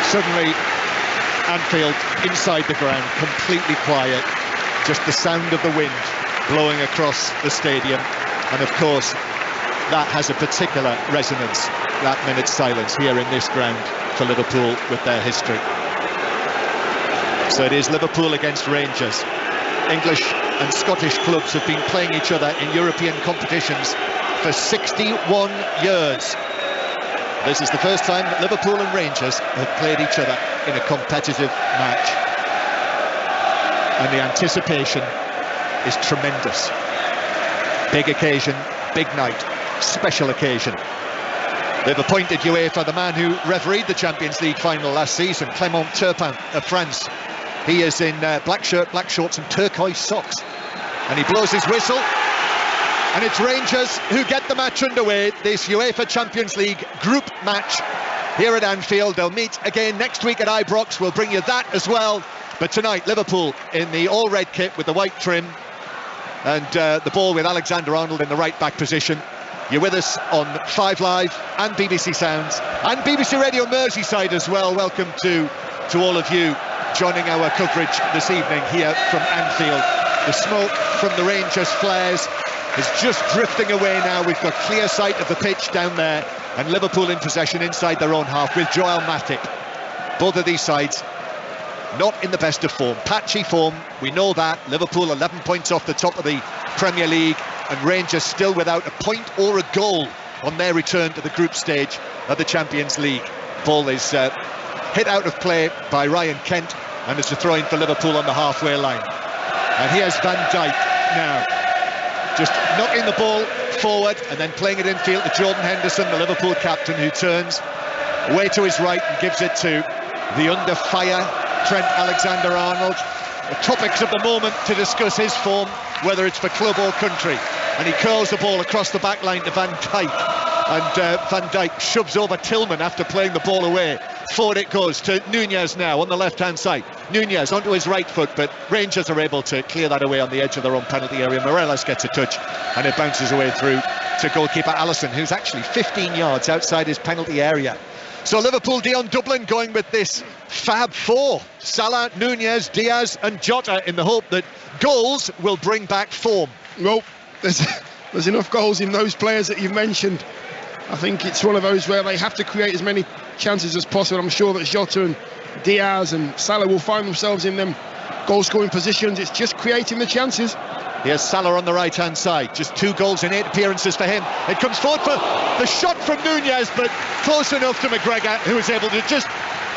Suddenly, Anfield, inside the ground, completely quiet. Just the sound of the wind blowing across the stadium. And of course, that has a particular resonance, that minute's silence here in this ground for Liverpool with their history. So it is Liverpool against Rangers. English and Scottish clubs have been playing each other in European competitions for 61 years. This is the first time that Liverpool and Rangers have played each other in a competitive match. And the anticipation is tremendous. Big occasion, big night, special occasion. They've appointed UEFA the man who refereed the Champions League final last season, Clément Turpin of France. He is in black shirt, black shorts and turquoise socks. And he blows his whistle. And it's Rangers who get the match underway, this UEFA Champions League group match here at Anfield. They'll meet again next week at Ibrox. We'll bring you that as well. But tonight, Liverpool in the all-red kit with the white trim. And the ball with Alexander-Arnold in the right-back position. You're with us on 5 Live and BBC Sounds and BBC Radio Merseyside as well. Welcome to all of you joining our coverage this evening here from Anfield. The smoke from the Rangers flares is just drifting away now. We've got clear sight of the pitch down there, and Liverpool in possession inside their own half with Joel Matip. Both of these sides not in the best of form, patchy form, we know that. Liverpool 11 points off the top of the Premier League, and Rangers still without a point or a goal on their return to the group stage of the Champions League. Ball is hit out of play by Ryan Kent, and it's a throw-in for Liverpool on the halfway line. And here's Van Dijk now, just knocking the ball forward and then playing it infield to Jordan Henderson, the Liverpool captain, who turns way to his right and gives it to the under fire Trent Alexander-Arnold. The topics of the moment to discuss his form, whether it's for club or country. And he curls the ball across the back line to Van Dijk. And Van Dijk shoves over Tillman after playing the ball away. Forward it goes to Nunez now on the left-hand side. Nunez onto his right foot, but Rangers are able to clear that away on the edge of their own penalty area. Morelos gets a touch, and it bounces away through to goalkeeper Alisson, who's actually 15 yards outside his penalty area. So Liverpool, Dion Dublin going with this Fab Four: Salah, Nunez, Diaz and Jota, in the hope that goals will bring back form. Well, there's enough goals in those players that you've mentioned. I think it's one of those where they have to create as many chances as possible. I'm sure that Jota and Diaz and Salah will find themselves in them goal-scoring positions. It's just creating the chances. Here's Salah on the right-hand side. Just 2 goals in 8 appearances for him. It comes forward for the shot from Nunez, but close enough to McGregor, who was able to just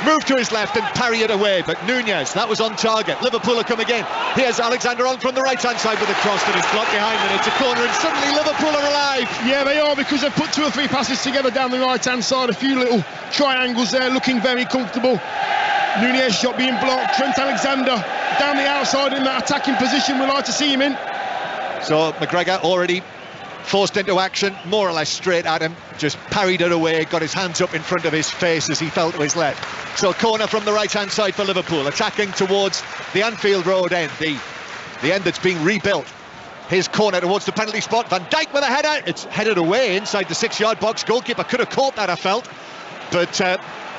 move to his left and parry it away. But Nunez, that was on target. Liverpool are coming in. Here's Alexander-Arnold from the right-hand side with a cross that is blocked behind, and it's a corner, and suddenly Liverpool are alive. Yeah, they are, because they've put 2 or 3 passes together down the right-hand side. A few little triangles there, looking very comfortable. Nunez shot being blocked. Trent Alexander down the outside in that attacking position we'd like to see him in. So McGregor already forced into action, more or less straight at him, just parried it away, got his hands up in front of his face as he fell to his left. So corner from the right-hand side for Liverpool, attacking towards the Anfield Road end, the end that's being rebuilt. His corner towards the penalty spot. Van Dijk with a header. It's headed away inside the 6-yard box. Goalkeeper could have caught that, I felt, but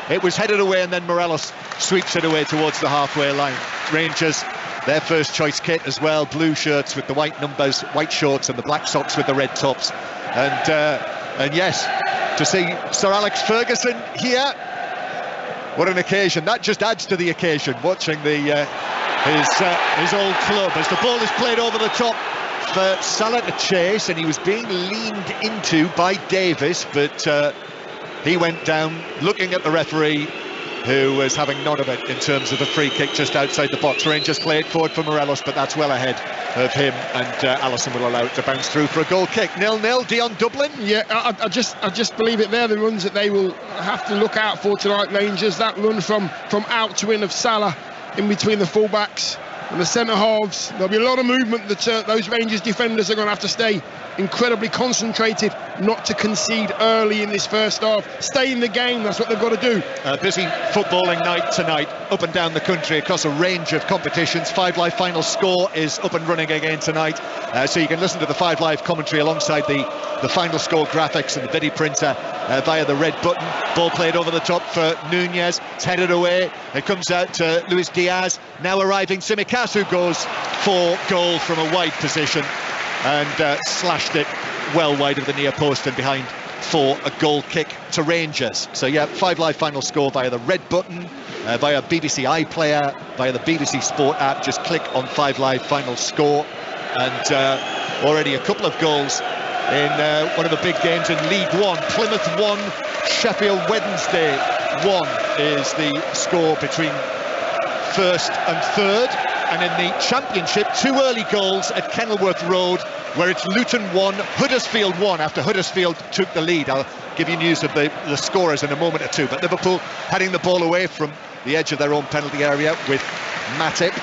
it was headed away, and then Morelos sweeps it away towards the halfway line. Rangers, their first choice kit as well, blue shirts with the white numbers, white shorts, and the black socks with the red tops. And yes, to see Sir Alex Ferguson here, what an occasion. That just adds to the occasion, watching his old club as the ball is played over the top for Salah to chase, and he was being leaned into by Davis, but he went down looking at the referee, who was having none of it in terms of a free kick just outside the box. Rangers play it forward for Morelos, but that's well ahead of him, and Alisson will allow it to bounce through for a goal kick. 0-0, Dion Dublin. Yeah, I just believe it. They're the runs that they will have to look out for tonight, Rangers. That run from out to in of Salah in between the fullbacks and the centre halves. There'll be a lot of movement that those Rangers defenders are going to have to stay incredibly concentrated not to concede early in this first half. Stay in the game, that's what they've got to do. A busy footballing night tonight up and down the country across a range of competitions. 5 Live final score is up and running again tonight, so you can listen to the 5 Live commentary alongside the final score graphics and the video printer via the red button. Ball played over the top for Nunez. It's headed away. It comes out to Luis Diaz. Now arriving Tsimikas, who goes for goal from a wide position and slashed it well wide of the near post and behind for a goal kick to Rangers. So yeah, 5 Live final score via the red button, via BBC iPlayer, via the BBC Sport app. Just click on 5 Live final score, and already a couple of goals in one of the big games in League One. Plymouth 1, Sheffield Wednesday 1 is the score between first and third. And in the Championship, 2 early goals at Kenilworth Road, where it's Luton 1, Huddersfield 1, after Huddersfield took the lead. I'll give you news of the scorers in a moment or two, but Liverpool heading the ball away from the edge of their own penalty area with Matip,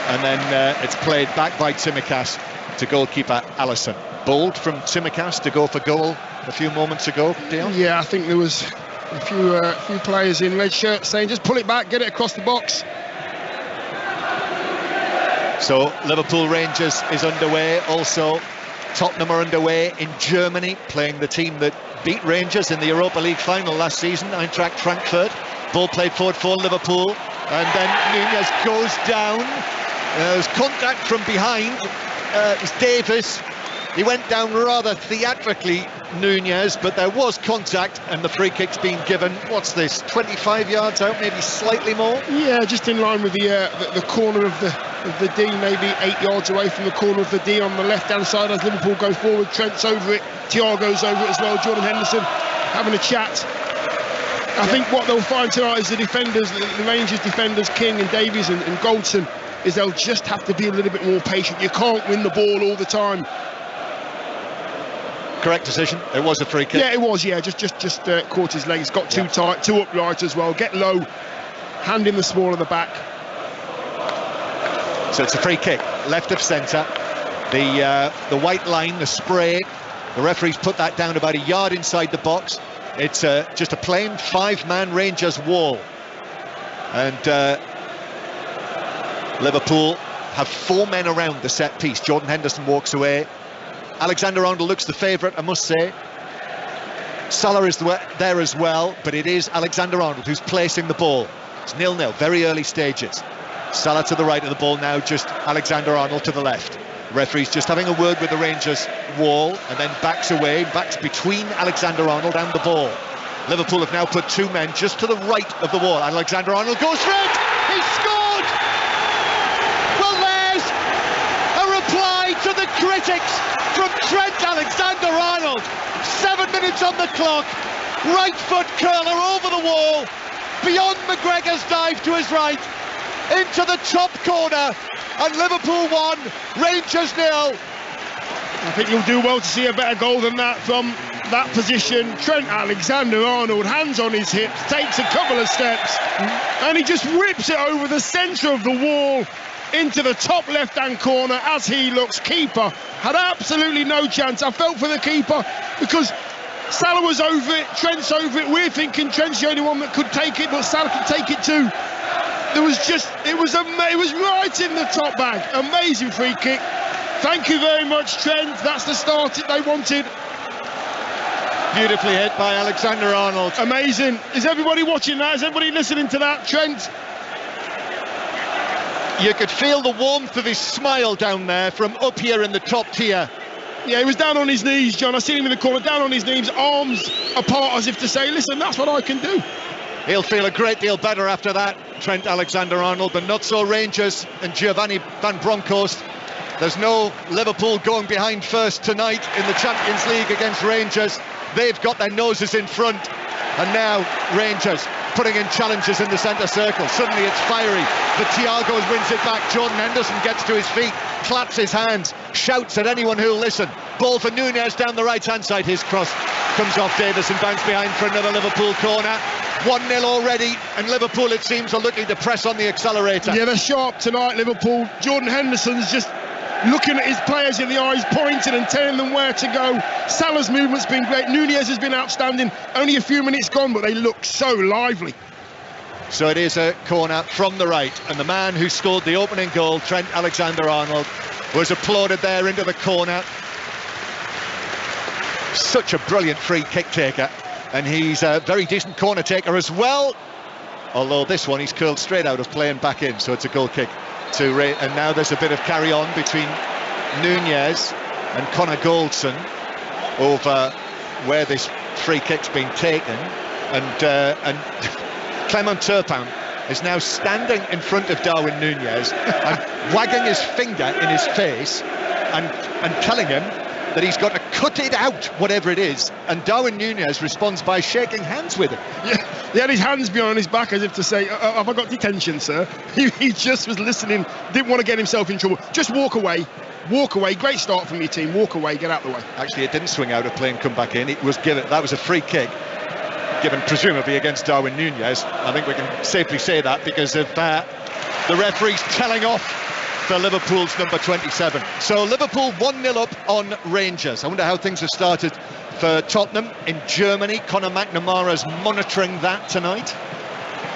and then it's played back by Tsimikas to goalkeeper Alisson. Bold from Tsimikas to go for goal a few moments ago, Dion? Yeah, I think there was a few players in red shirts saying just pull it back, get it across the box. So Liverpool Rangers is underway. Also Tottenham are underway in Germany, playing the team that beat Rangers in the Europa League final last season, Eintracht Frankfurt. Ball played forward for Liverpool, and then Nunez goes down. There's contact from behind. It's Davis. He went down rather theatrically, Nunez, but there was contact, and the free kick's been given. What's this, 25 yards out, maybe slightly more? Yeah, just in line with the corner of the D, maybe 8 yards away from the corner of the D on the left-hand side as Liverpool go forward. Trent's over it, Thiago's over it as well, Jordan Henderson having a chat. I think what they'll find tonight is the defenders, the Rangers defenders, King and Davies and Goldson, is they'll just have to be a little bit more patient. You can't win the ball all the time. Correct decision. It was a free kick. Yeah, it was. Yeah, just caught his legs. Got too tight, too upright as well. Get low, hand in the small of the back. So it's a free kick, left of centre. The white line, the spray. The referee's put that down about a yard inside the box. It's just a plain 5-man Rangers wall, and Liverpool have 4 men around the set piece. Jordan Henderson walks away. Alexander-Arnold looks the favourite, I must say. Salah is there as well, but it is Alexander-Arnold who's placing the ball. It's 0-0, very early stages. Salah to the right of the ball now, just Alexander-Arnold to the left. The referee's just having a word with the Rangers wall, and then backs away, backs between Alexander-Arnold and the ball. Liverpool have now put 2 men just to the right of the wall. Alexander-Arnold goes for it! He scored! Well, there's a reply to the critics from Trent Alexander-Arnold. 7 minutes on the clock. Right foot curler over the wall, beyond McGregor's dive to his right, into the top corner, and Liverpool 1, Rangers 0. I think you'll do well to see a better goal than that from that position. Trent Alexander-Arnold, hands on his hips, takes a couple of steps, and he just whips it over the centre of the wall into the top left-hand corner. As he looks, keeper had absolutely no chance. I felt for the keeper because Salah was over it, Trent's over it. We're thinking Trent's the only one that could take it, but Salah could take it too. It was right in the top bag. Amazing free kick. Thank you very much, Trent. That's the start they wanted. Beautifully hit by Alexander-Arnold. Amazing. Is everybody watching that? Is everybody listening to that? Trent? You could feel the warmth of his smile down there from up here in the top tier. Yeah, he was down on his knees, John. I seen him in the corner, down on his knees, arms apart as if to say, listen, that's what I can do. He'll feel a great deal better after that, Trent Alexander-Arnold, but not so Rangers and Giovanni Van Bronckhorst. There's no Liverpool going behind first tonight in the Champions League against Rangers. They've got their noses in front, and now Rangers putting in challenges in the centre circle. Suddenly it's fiery, but Thiago wins it back. Jordan Henderson gets to his feet, claps his hands, shouts at anyone who'll listen. Ball for Nunez down the right-hand side. His cross comes off Davis and bounces behind for another Liverpool corner. 1-0 already, and Liverpool, it seems, are looking to press on the accelerator. Yeah, they're sharp tonight, Liverpool. Jordan Henderson's just looking at his players in the eyes, pointing and telling them where to go. Salah's movement's been great. Nunez has been outstanding. Only a few minutes gone, but they look so lively. So it is a corner from the right, and the man who scored the opening goal, Trent Alexander-Arnold, was applauded there into the corner. Such a brilliant free kick taker. and he's a very decent corner taker as well. Although this one he's curled straight out of play and back in, so it's a goal kick to Ray. And now there's a bit of carry on between Nunez and Connor Goldson over where this free kick's been taken, and Clement Turpin is now standing in front of Darwin Nunez and wagging his finger in his face and telling him that he's got to cut it out, whatever it is. And Darwin Nunez responds by shaking hands with him. Yeah, he had his hands behind his back as if to say, have I got detention, sir? He just was listening, didn't want to get himself in trouble. Just walk away. Walk away. Great start from your team. Walk away. Get out the way. Actually, it didn't swing out of play and come back in. It was given. That was a free kick, given presumably against Darwin Nunez. I think we can safely say that because of the referee's telling off for Liverpool's number 27. So Liverpool 1-0 up on Rangers. I wonder how things have started for Tottenham in Germany. Conor McNamara's monitoring that tonight.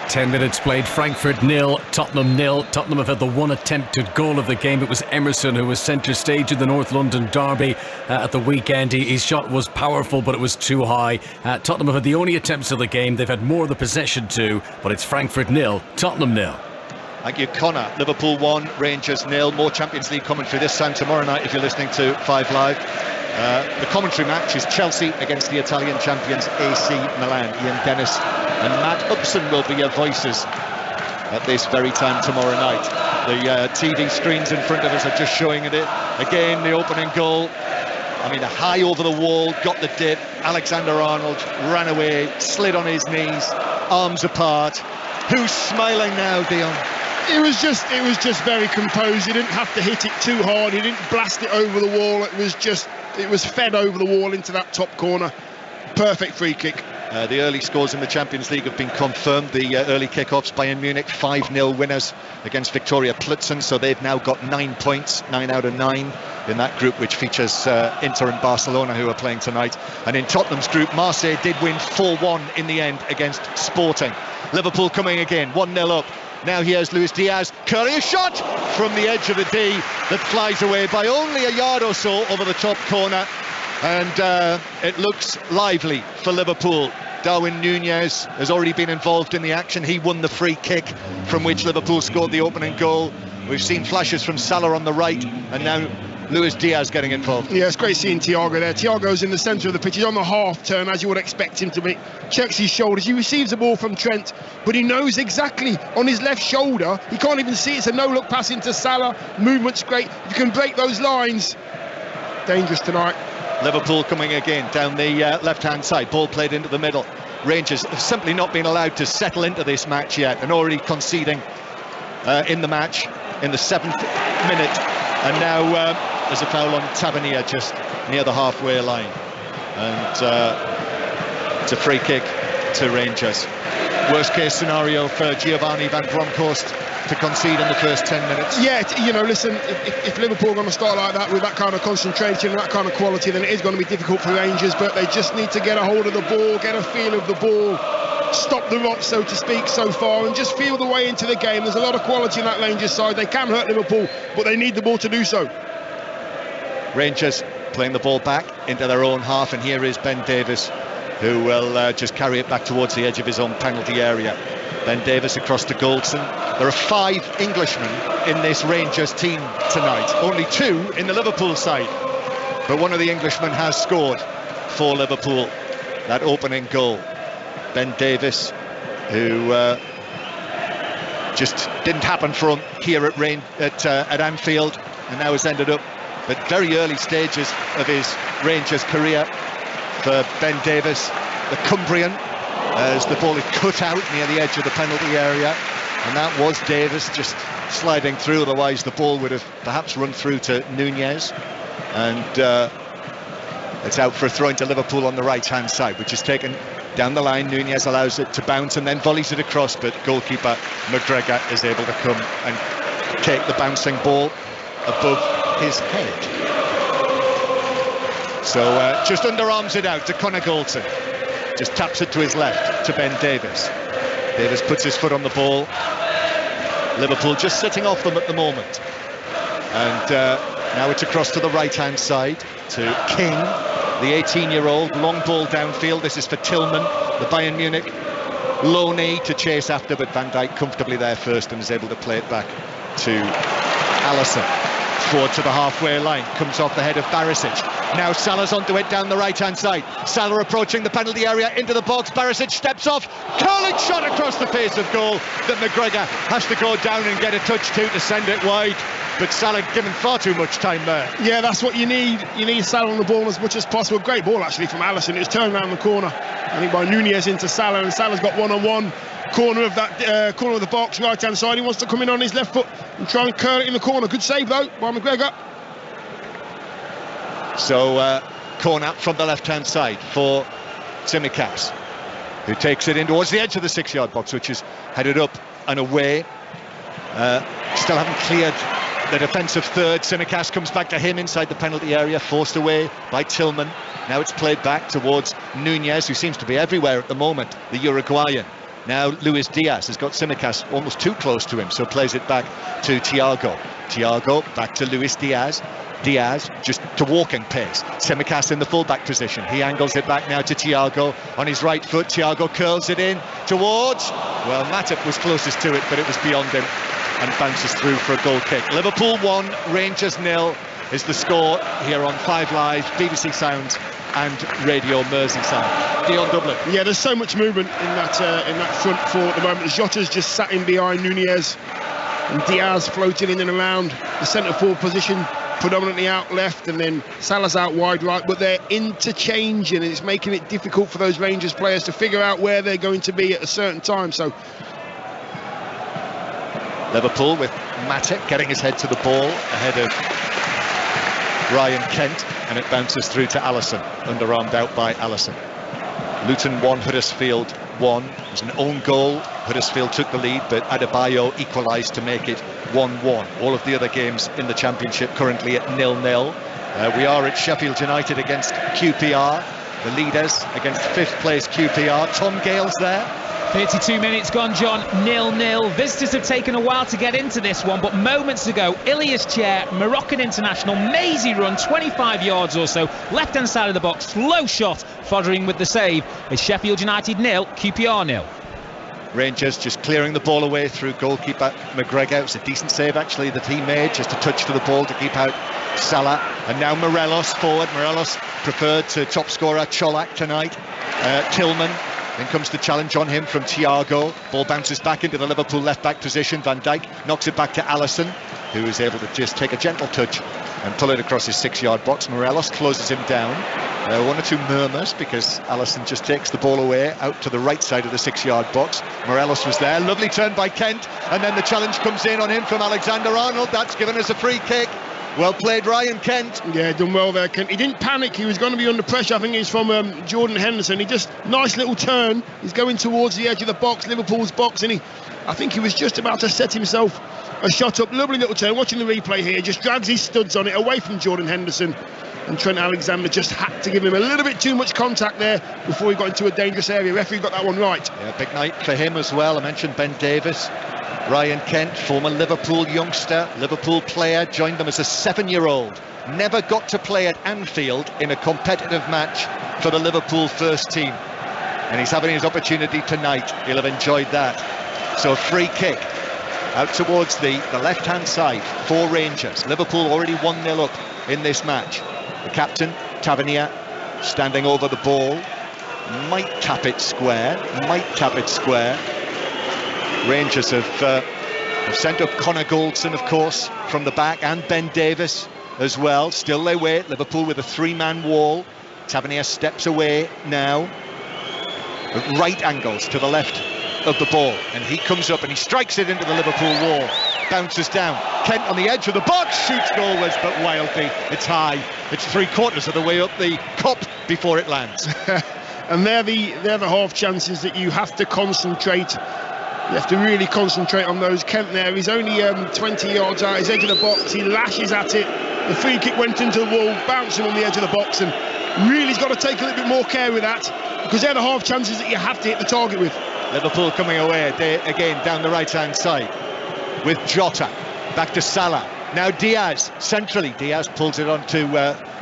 10 minutes played, Frankfurt 0, Tottenham 0. Tottenham have had the one attempted goal of the game. It was Emerson who was centre stage in the North London derby at the weekend. His shot was powerful, but it was too high. Tottenham have had the only attempts of the game. They've had more of the possession too, but it's Frankfurt 0, Tottenham 0. Thank you, Connor. Liverpool 1, Rangers 0. More Champions League commentary this time tomorrow night if you're listening to 5 Live. The commentary match is Chelsea against the Italian champions AC Milan. Ian Dennis and Matt Upson will be your voices at this very time tomorrow night. The TV screens in front of us are just showing it. Again, the opening goal. I mean, a high over the wall, got the dip. Alexander-Arnold ran away, slid on his knees, arms apart. Who's smiling now, Dion? It was just very composed. He didn't have to hit it too hard. He didn't blast it over the wall. It was fed over the wall into that top corner. Perfect free kick. The early scores in the Champions League have been confirmed. The early kick-offs, Bayern Munich 5-0 winners against Viktoria Plzen, so they've now got 9 points, 9 out of 9 in that group, which features Inter and Barcelona, who are playing tonight. And in Tottenham's group, Marseille did win 4-1 in the end against Sporting. Liverpool coming again, 1-0 up. Now here's Luis Diaz curling a shot from the edge of the D that flies away by only a yard or so over the top corner, and it looks lively for Liverpool. Darwin Nunez has already been involved in the action. He won the free kick from which Liverpool scored the opening goal. We've seen flashes from Salah on the right, and now Luis Diaz getting involved. Yeah, it's great seeing Thiago there. Thiago's in the centre of the pitch. He's on the half turn, as you would expect him to be. Checks his shoulders. He receives the ball from Trent, but he knows exactly on his left shoulder. He can't even see it. It's a no-look pass into Salah. Movement's great. If you can break those lines, dangerous tonight. Liverpool coming again down the left-hand side. Ball played into the middle. Rangers have simply not been allowed to settle into this match yet, and already conceding in the match in the 7th minute. And now there's a foul on Tavernier just near the halfway line, and it's a free kick to Rangers. Worst case scenario for Giovanni Van Bronckhorst to concede in the first 10 minutes. Yeah, listen, if Liverpool are going to start like that with that kind of concentration and that kind of quality, then it is going to be difficult for Rangers, but they just need to get a hold of the ball, get a feel of the ball, stop the rot, so to speak, so far, and just feel the way into the game. There's a lot of quality in that Rangers side. They can hurt Liverpool, but they need the ball to do so. Rangers playing the ball back into their own half, and here is Ben Davies, who will just carry it back towards the edge of his own penalty area. Ben Davies across to Goldson. There are 5 Englishmen in this Rangers team tonight, only 2 in the Liverpool side, but one of the Englishmen has scored for Liverpool that opening goal. Ben Davies, who just didn't happen for him here at Anfield, and now has ended up at very early stages of his Rangers career for Ben Davies, the Cumbrian, as the ball is cut out near the edge of the penalty area, and that was Davies just sliding through. Otherwise the ball would have perhaps run through to Nunez, and it's out for a throw into Liverpool on the right hand side, which is taken down the line. Nunez allows it to bounce and then volleys it across, but goalkeeper McGregor is able to come and take the bouncing ball above his head. So just underarms it out to Connor Goldson, just taps it to his left to Ben Davies. Davies puts his foot on the ball. Liverpool just sitting off them at the moment, and now it's across to the right hand side to King. the 18-year-old. Long ball downfield. This is for Tillman, the Bayern Munich loanee, to chase after, but Van Dijk comfortably there first and is able to play it back to Alisson. Forward to the halfway line, comes off the head of Barisic. Now Salah's onto it down the right-hand side. Salah approaching the penalty area, into the box. Barisic steps off, curling shot across the face of goal that McGregor has to go down and get a touch to send it wide. But Salah given far too much time there. Yeah, that's what you need. You need Salah on the ball as much as possible. Great ball actually from Alisson. It was turned around the corner, I think, by Nunez into Salah, and Salah's got one-on-one. Corner of that corner of the box, right-hand side. He wants to come in on his left foot and try and curl it in the corner. Good save though by McGregor. So corner from the left-hand side for Tsimikas, who takes it in towards the edge of the 6-yard box, which is headed up and away. Still haven't cleared the defensive third. Tsimikas comes back to him inside the penalty area, forced away by Tillman. Now it's played back towards Nunez, who seems to be everywhere at the moment, the Uruguayan. Now Luis Diaz has got Tsimikas almost too close to him, so plays it back to Thiago. Thiago back to Luis Diaz. Diaz just to walking pace. Tsimikas in the fullback position. He angles it back now to Thiago on his right foot. Thiago curls it in towards, well, Matip was closest to it, but it was beyond him and bounces through for a goal kick. Liverpool 1, Rangers 0 is the score here on 5 Live, BBC Sounds and Radio Merseyside. Dion Dublin. Yeah, there's so much movement in that front four at the moment. Jota's just sat in behind Nunez, and Diaz floating in and around the centre forward position, predominantly out left, and then Salah's out wide right, but they're interchanging, and it's making it difficult for those Rangers players to figure out where they're going to be at a certain time. So Liverpool with Matip getting his head to the ball ahead of Ryan Kent, and it bounces through to Alisson, underarmed out by Alisson. Luton 1, Huddersfield 1. It was an own goal. Huddersfield took the lead, but Adebayo equalised to make it 1-1. All of the other games in the Championship currently at 0-0. We are at Sheffield United against QPR, the leaders against 5th place QPR. Tom Gale's there. 32 minutes gone, John, 0-0. Visitors have taken a while to get into this one, but moments ago, Ilias Chair, Moroccan international, mazy run, 25 yards or so, left-hand side of the box, slow shot, foddering with the save. It's Sheffield United 0, QPR 0. Rangers just clearing the ball away through goalkeeper McGregor. It was a decent save actually that he made, just a touch to the ball to keep out Salah. And now Morelos forward. Morelos preferred to top scorer Cholak tonight. Tillman. Then comes the challenge on him from Thiago. Ball bounces back into the Liverpool left-back position. Van Dijk knocks it back to Alisson, who is able to just take a gentle touch and pull it across his 6-yard box. Morelos closes him down. One or two murmurs because Alisson just takes the ball away out to the right side of the 6-yard box. Morelos was there. Lovely turn by Kent. And then the challenge comes in on him from Alexander-Arnold. That's given us a free kick. Well played, Ryan Kent. Yeah, done well there, Kent. He didn't panic. He was going to be under pressure. I think it's from Jordan Henderson. He just, nice little turn. He's going towards the edge of the box, Liverpool's box, and I think he was just about to set himself a shot up. Lovely little turn. Watching the replay here, just drags his studs on it away from Jordan Henderson. And Trent Alexander just had to give him a little bit too much contact there before he got into a dangerous area. Referee got that one right. Yeah, big night for him as well. I mentioned Ben Davies. Ryan Kent, former Liverpool youngster, Liverpool player, joined them as a 7-year-old. Never got to play at Anfield in a competitive match for the Liverpool first team. And he's having his opportunity tonight. He'll have enjoyed that. So a free kick out towards the left-hand side for Rangers. Liverpool already 1-0 up in this match. The captain, Tavernier, standing over the ball. Might tap it square. Rangers have sent up Connor Goldson, of course, from the back, and Ben Davies as well. Still they wait. Liverpool with a 3-man wall. Tavernier steps away now. At right angles to the left of the ball. And he comes up and he strikes it into the Liverpool wall. Bounces down. Kent on the edge of the box. Shoots goalwards, but wildly. It's high. It's 3/4 of the way up the cup before it lands. And they're the half chances that you have to concentrate. You have to really concentrate on those. Kent there, he's only 20 yards out his edge of the box. He lashes at it. The free kick went into the wall, bouncing on the edge of the box, and really he's got to take a little bit more care with that, because they're the half chances that you have to hit the target with. Liverpool coming away again down the right-hand side with Jota. Back to Salah. Now Diaz, centrally. Diaz pulls it onto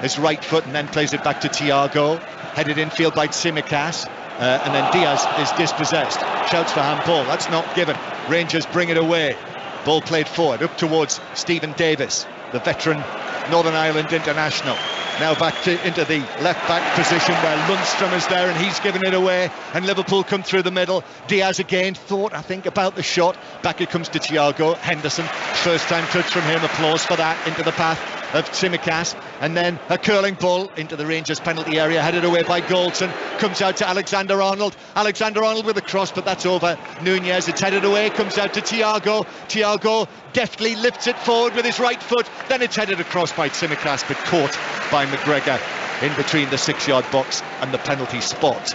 his right foot and then plays it back to Thiago. Headed infield by Tsimikas. And then Diaz is dispossessed. Shouts for handball. That's not given. Rangers bring it away. Ball played forward, up towards Stephen Davis, the veteran Northern Ireland international. Now back into the left-back position where Lundstrom is there, and he's given it away. And Liverpool come through the middle. Diaz again thought, I think, about the shot. Back it comes to Thiago. Henderson, first-time touch from him. Applause for that, into the path of Tsimikas. And then a curling ball into the Rangers penalty area, headed away by Goldson. Comes out to Alexander-Arnold. Alexander-Arnold with a cross, but that's over Nunez. It's headed away, comes out to Thiago. Thiago deftly lifts it forward with his right foot. Then it's headed across by Tsimikas, but caught by McGregor in between the 6-yard box and the penalty spot.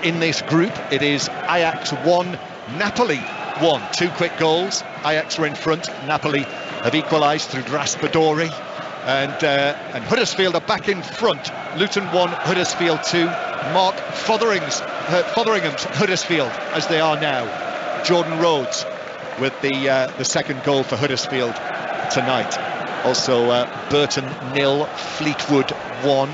In this group, it is Ajax 1, Napoli 1. 2 quick goals. Ajax were in front. Napoli have equalised through Raspadori. And Huddersfield are back in front. Luton 1, Huddersfield 2. Mark Fotheringham's Huddersfield, as they are now. Jordan Rhodes with the second goal for Huddersfield tonight. Also Burton 0, Fleetwood 1,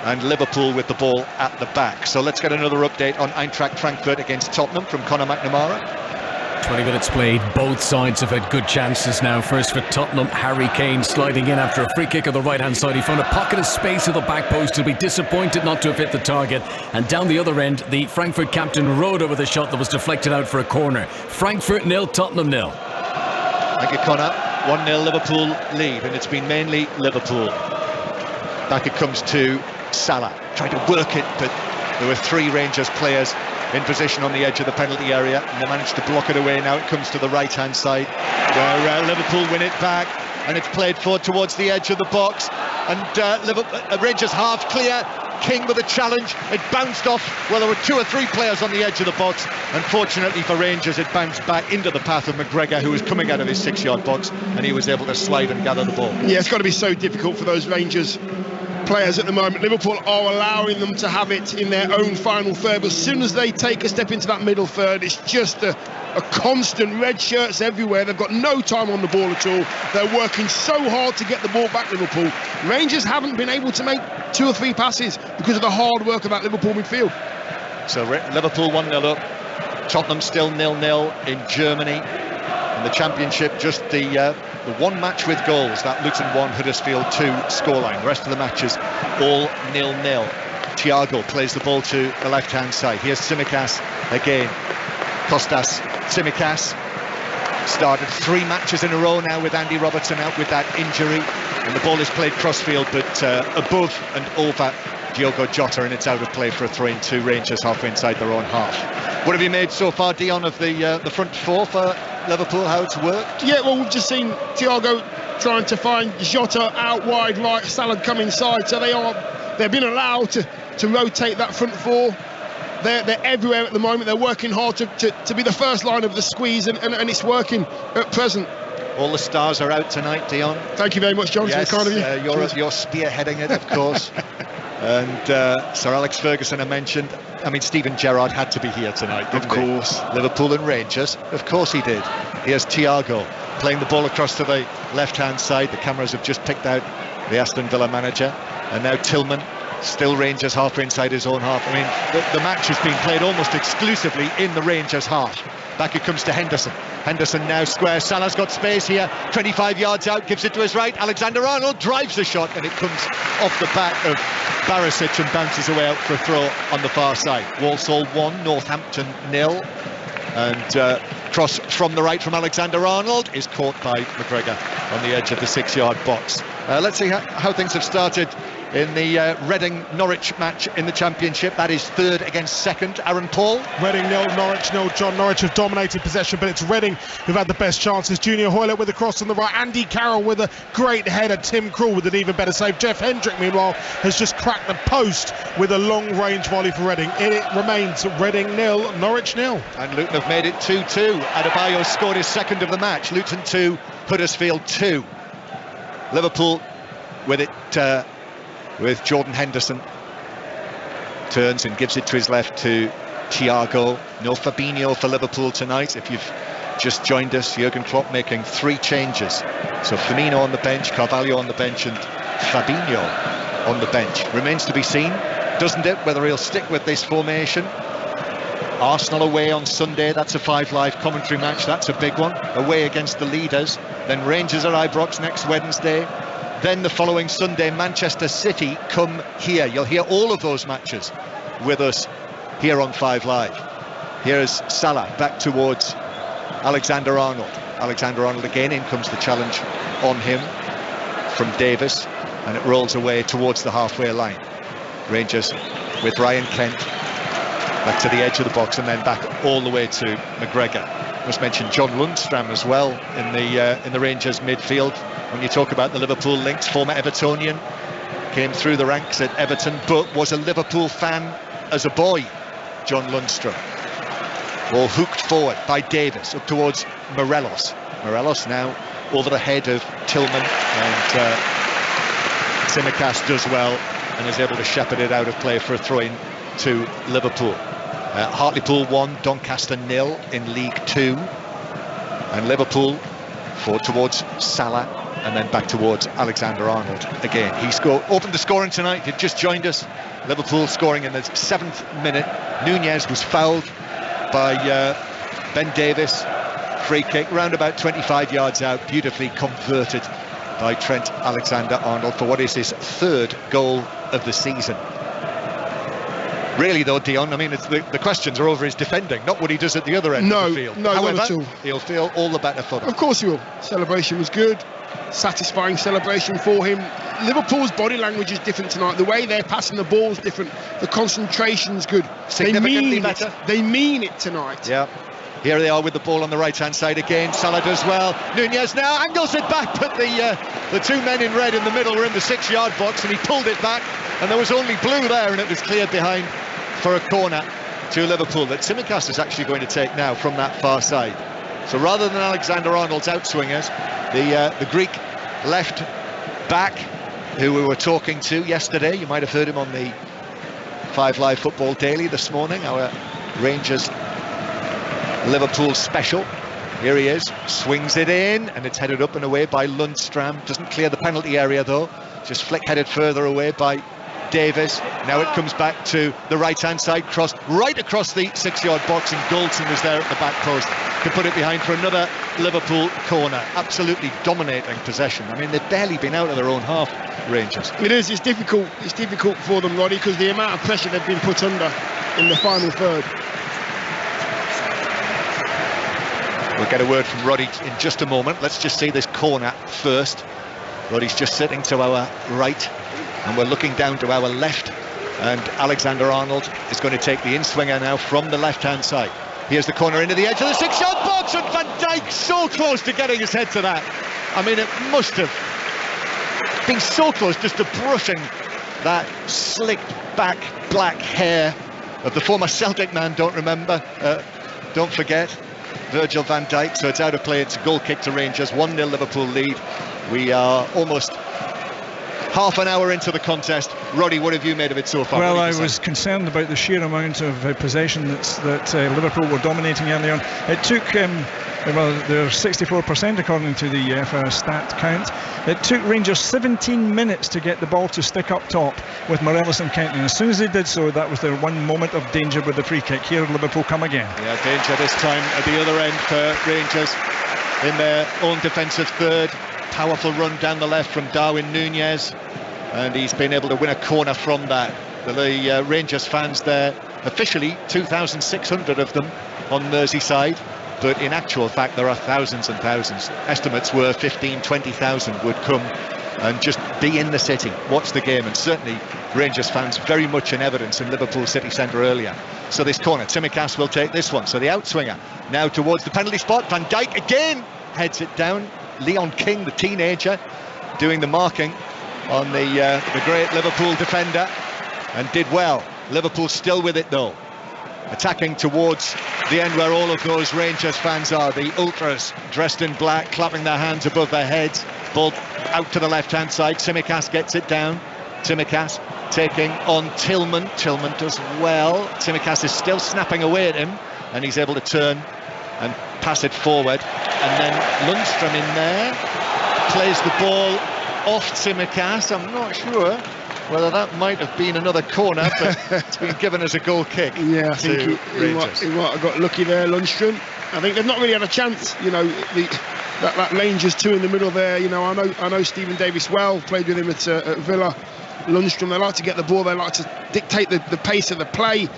and Liverpool with the ball at the back. So let's get another update on Eintracht Frankfurt against Tottenham from Conor McNamara. 20 minutes played, both sides have had good chances now. First for Tottenham, Harry Kane sliding in after a free kick on the right hand side. He found a pocket of space at the back post. He'll be disappointed not to have hit the target. And down the other end, the Frankfurt captain Rode with a shot that was deflected out for a corner. Frankfurt 0, Tottenham 0. Thank you, Conor. 1-0 Liverpool lead, and it's been mainly Liverpool. Back it comes to Salah, trying to work it, but there were 3 Rangers players in position on the edge of the penalty area, and they managed to block it away. Now it comes to the right hand side where Liverpool win it back, and it's played forward towards the edge of the box, and Rangers half clear. King with a challenge, it bounced off. Well, there were 2 or 3 players on the edge of the box. Unfortunately for Rangers, it bounced back into the path of McGregor, who was coming out of his 6-yard box, and he was able to slide and gather the ball. Yeah, it's got to be so difficult for those Rangers players at the moment. Liverpool are allowing them to have it in their own final third, but as soon as they take a step into that middle third, it's just a constant red shirts everywhere. They've got no time on the ball at all. They're working so hard to get the ball back, Liverpool. Rangers haven't been able to make 2 or 3 passes because of the hard work of that Liverpool midfield. So Liverpool 1-0 up, Tottenham still 0-0 in Germany. In the Championship, just the one match with goals, that Luton 1, Huddersfield 2 scoreline. The rest of the matches all 0-0. Thiago plays the ball to the left-hand side. Here's Tsimikas again. Kostas Tsimikas started 3 matches in a row now with Andy Robertson out with that injury, and the ball is played crossfield, but above and over Diogo Jota, and it's out of play for a throw-in to Rangers halfway inside their own half. What have you made so far, Dion, of the front 4 for Liverpool, how it's worked? Yeah, well, we've just seen Thiago trying to find Jota out wide right, Salah come inside, so they've been allowed to rotate that front 4. They're everywhere at the moment. They're working hard to be the first line of the squeeze, and it's working at present. All the stars are out tonight, Dion. Thank you very much, John. Yes, kind of you. You're spearheading it, of course. And Sir Alex Ferguson, I mentioned. I mean, Steven Gerrard had to be here tonight, of course. Liverpool and Rangers, of course he did. Here's Thiago playing the ball across to the left-hand side. The cameras have just picked out the Aston Villa manager, and now Tillman. Still Rangers halfway inside his own half. I mean, the match has been played almost exclusively in the Rangers half. Back it comes to Henderson. Henderson now square. Salah's got space here. 25 yards out, gives it to his right. Alexander-Arnold drives the shot, and it comes off the back of Barisic and bounces away out for a throw on the far side. Walsall 1, Northampton 0. And cross from the right from Alexander-Arnold is caught by McGregor on the edge of the 6-yard box. Let's see how things have started in the Reading-Norwich match in the Championship. That is 3rd against 2nd. Aaron Paul. Reading 0, Norwich 0. John, Norwich have dominated possession, but it's Reading who've had the best chances. Junior Hoylett with a cross on the right. Andy Carroll with a great header. Tim Krul with an even better save. Jeff Hendrick, meanwhile, has just cracked the post with a long-range volley for Reading. It remains Reading 0, Norwich 0. And Luton have made it 2-2. Adebayo scored his 2nd of the match. Luton 2, Huddersfield 2. Liverpool with it... with Jordan Henderson, turns and gives it to his left to Thiago. No Fabinho for Liverpool tonight. If you've just joined us, Jurgen Klopp making 3 changes. So Firmino on the bench, Carvalho on the bench, and Fabinho on the bench. Remains to be seen, doesn't it, whether he'll stick with this formation. Arsenal away on Sunday, that's a 5 Live commentary match, that's a big one. Away against the leaders. Then Rangers at Ibrox next Wednesday. Then the following Sunday, Manchester City come here. You'll hear all of those matches with us here on 5 Live. Here's Salah back towards Alexander-Arnold. Alexander-Arnold again, in comes the challenge on him from Davis, and it rolls away towards the halfway line. Rangers with Ryan Kent back to the edge of the box and then back all the way to McGregor. Must mention John Lundstram as well in the Rangers midfield. When you talk about the Liverpool links, former Evertonian, came through the ranks at Everton but was a Liverpool fan as a boy, John Lundstram. Ball hooked forward by Davis up towards Morelos. Morelos now over the head of Tillman, and Tsimikas does well and is able to shepherd it out of play for a throw-in to Liverpool. Hartlepool 1, Doncaster 0 in League 2, and Liverpool forward towards Salah and then back towards Alexander-Arnold again. He opened the scoring tonight. He'd just joined us. Liverpool scoring in the 7th minute. Nunez was fouled by Ben Davis. Free kick round about 25 yards out, beautifully converted by Trent Alexander-Arnold for what is his 3rd goal of the season. Really though, Dion, I mean, the questions are over his defending, not what he does at the other end of the field. No, however, not at all. He'll feel all the better for that. Of course he will. Celebration was good, satisfying celebration for him. Liverpool's body language is different tonight. The way they're passing the ball is different. The concentration's good. Significantly better. They mean it tonight. Yeah. Here they are with the ball on the right-hand side again. Salah does well. Nunez now angles it back, but the 2 men in red in the middle were in the 6-yard box, and he pulled it back, and there was only blue there, and it was cleared behind for a corner to Liverpool that Tsimikas is actually going to take now from that far side. So rather than Alexander-Arnold's outswingers, the Greek left back, who we were talking to yesterday, you might have heard him on the 5 Live Football Daily this morning, our Rangers Liverpool special. Here he is, swings it in, and it's headed up and away by Lundstram. Doesn't clear the penalty area though, just flick-headed further away by Davis. Now it comes back to the right-hand side, crossed right across the 6-yard box, and Goldson was there at the back post to put it behind for another Liverpool corner. Absolutely dominating possession. I mean, they've barely been out of their own half, Rangers. It is. It's difficult for them, Roddy, because the amount of pressure they've been put under in the final third. We'll get a word from Roddy in just a moment. Let's just see this corner first. Roddy's just sitting to our right, and we're looking down to our left, and Alexander-Arnold is going to take the in-swinger now from the left-hand side. Here's the corner into the edge of the 6-yard box, and Van Dijk so close to getting his head to that. I mean, it must have been so close just to brushing that slicked back black hair of the former Celtic man. Don't forget Virgil van Dijk. So it's out of play. It's a goal kick to Rangers. 1-0 Liverpool lead. We are almost half an hour into the contest. Roddy, what have you made of it so far? Well, I was concerned about the sheer amount of possession that Liverpool were dominating early on. It took, well, they're 64% according to the UEFA stat count. It took Rangers 17 minutes to get the ball to stick up top with Morelos and Kent. And as soon as they did so, that was their one moment of danger with the free kick. Here Liverpool come again. Yeah, danger this time at the other end for Rangers in their own defensive third. Powerful run down the left from Darwin Nunez, and he's been able to win a corner from that. The Rangers fans there, officially 2,600 of them on Merseyside, but in actual fact there are thousands and thousands. Estimates were 15,000-20,000 would come and just be in the city, watch the game, and certainly Rangers fans very much in evidence in Liverpool city centre earlier. So this corner, Tsimikas will take this one. So the outswinger now towards the penalty spot. Van Dijk again heads it down. Leon King, the teenager, doing the marking on the great Liverpool defender, and did well. Liverpool still with it though, attacking towards the end where all of those Rangers fans are, the ultras dressed in black, clapping their hands above their heads. Ball out to the left-hand side. Tsimikas gets it down. Tsimikas taking on Tillman. Tillman does well. Tsimikas is still snapping away at him, and he's able to turn and pass it forward, and then Lundstram in there. plays the ball off Tsimikas. I'm not sure whether that might have been another corner, but it's been given as a goal kick. Yeah, I think he might have got lucky there, Lundstrom. I think they've not really had a chance, you know, that Rangers 2 in the middle there. You know, I know Stephen Davis well, played with him at Villa. Lundstrom, they like to get the ball, they like to dictate the pace of the play.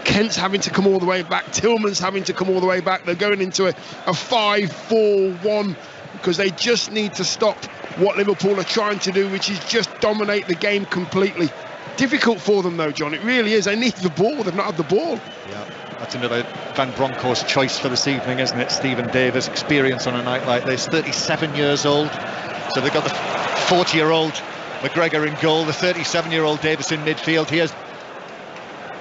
Kent's having to come all the way back, Tillman's having to come all the way back. They're going into a 5-4-1 because they just need to stop what Liverpool are trying to do, which is just dominate the game completely. Difficult for them though, John, it really is. They need the ball, they've not had the ball. Yeah, that's another Van Bronckhorst choice for this evening, isn't it? Stephen Davis, experience on a night like this, 37 years old. So they've got the 40-year-old McGregor in goal, the 37-year-old Davis in midfield. Here's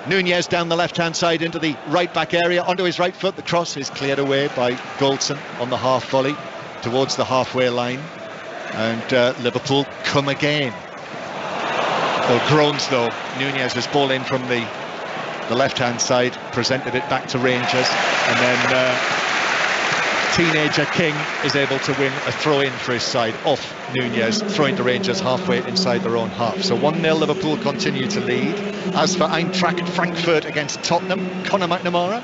Nunez down the left-hand side into the right-back area, onto his right foot. The cross is cleared away by Goldson on the half volley towards the halfway line. And Liverpool come again. Well, groans though. Nunez has ball in from the left-hand side, presented it back to Rangers, and then teenager King is able to win a throw-in for his side off Nunez, throwing to Rangers halfway inside their own half. So 1-0 Liverpool continue to lead. As for Eintracht Frankfurt against Tottenham, Conor McNamara.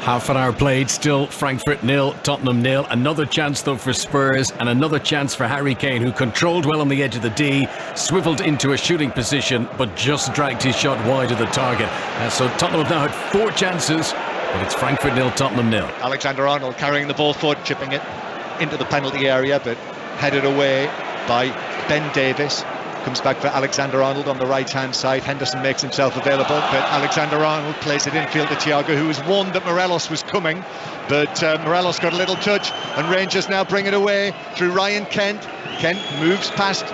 Half an hour played, still Frankfurt 0, Tottenham 0. Another chance though for Spurs, and another chance for Harry Kane, who controlled well on the edge of the D, swivelled into a shooting position, but just dragged his shot wide of the target. So Tottenham have now had 4 chances, but it's Frankfurt 0, Tottenham 0. Alexander-Arnold carrying the ball forward, chipping it into the penalty area, but headed away by Ben Davis. Comes back for Alexander-Arnold on the right-hand side. Henderson makes himself available, but Alexander-Arnold plays it infield to Thiago, who was warned that Morelos was coming, but Morelos got a little touch, and Rangers now bring it away through Ryan Kent. Kent moves past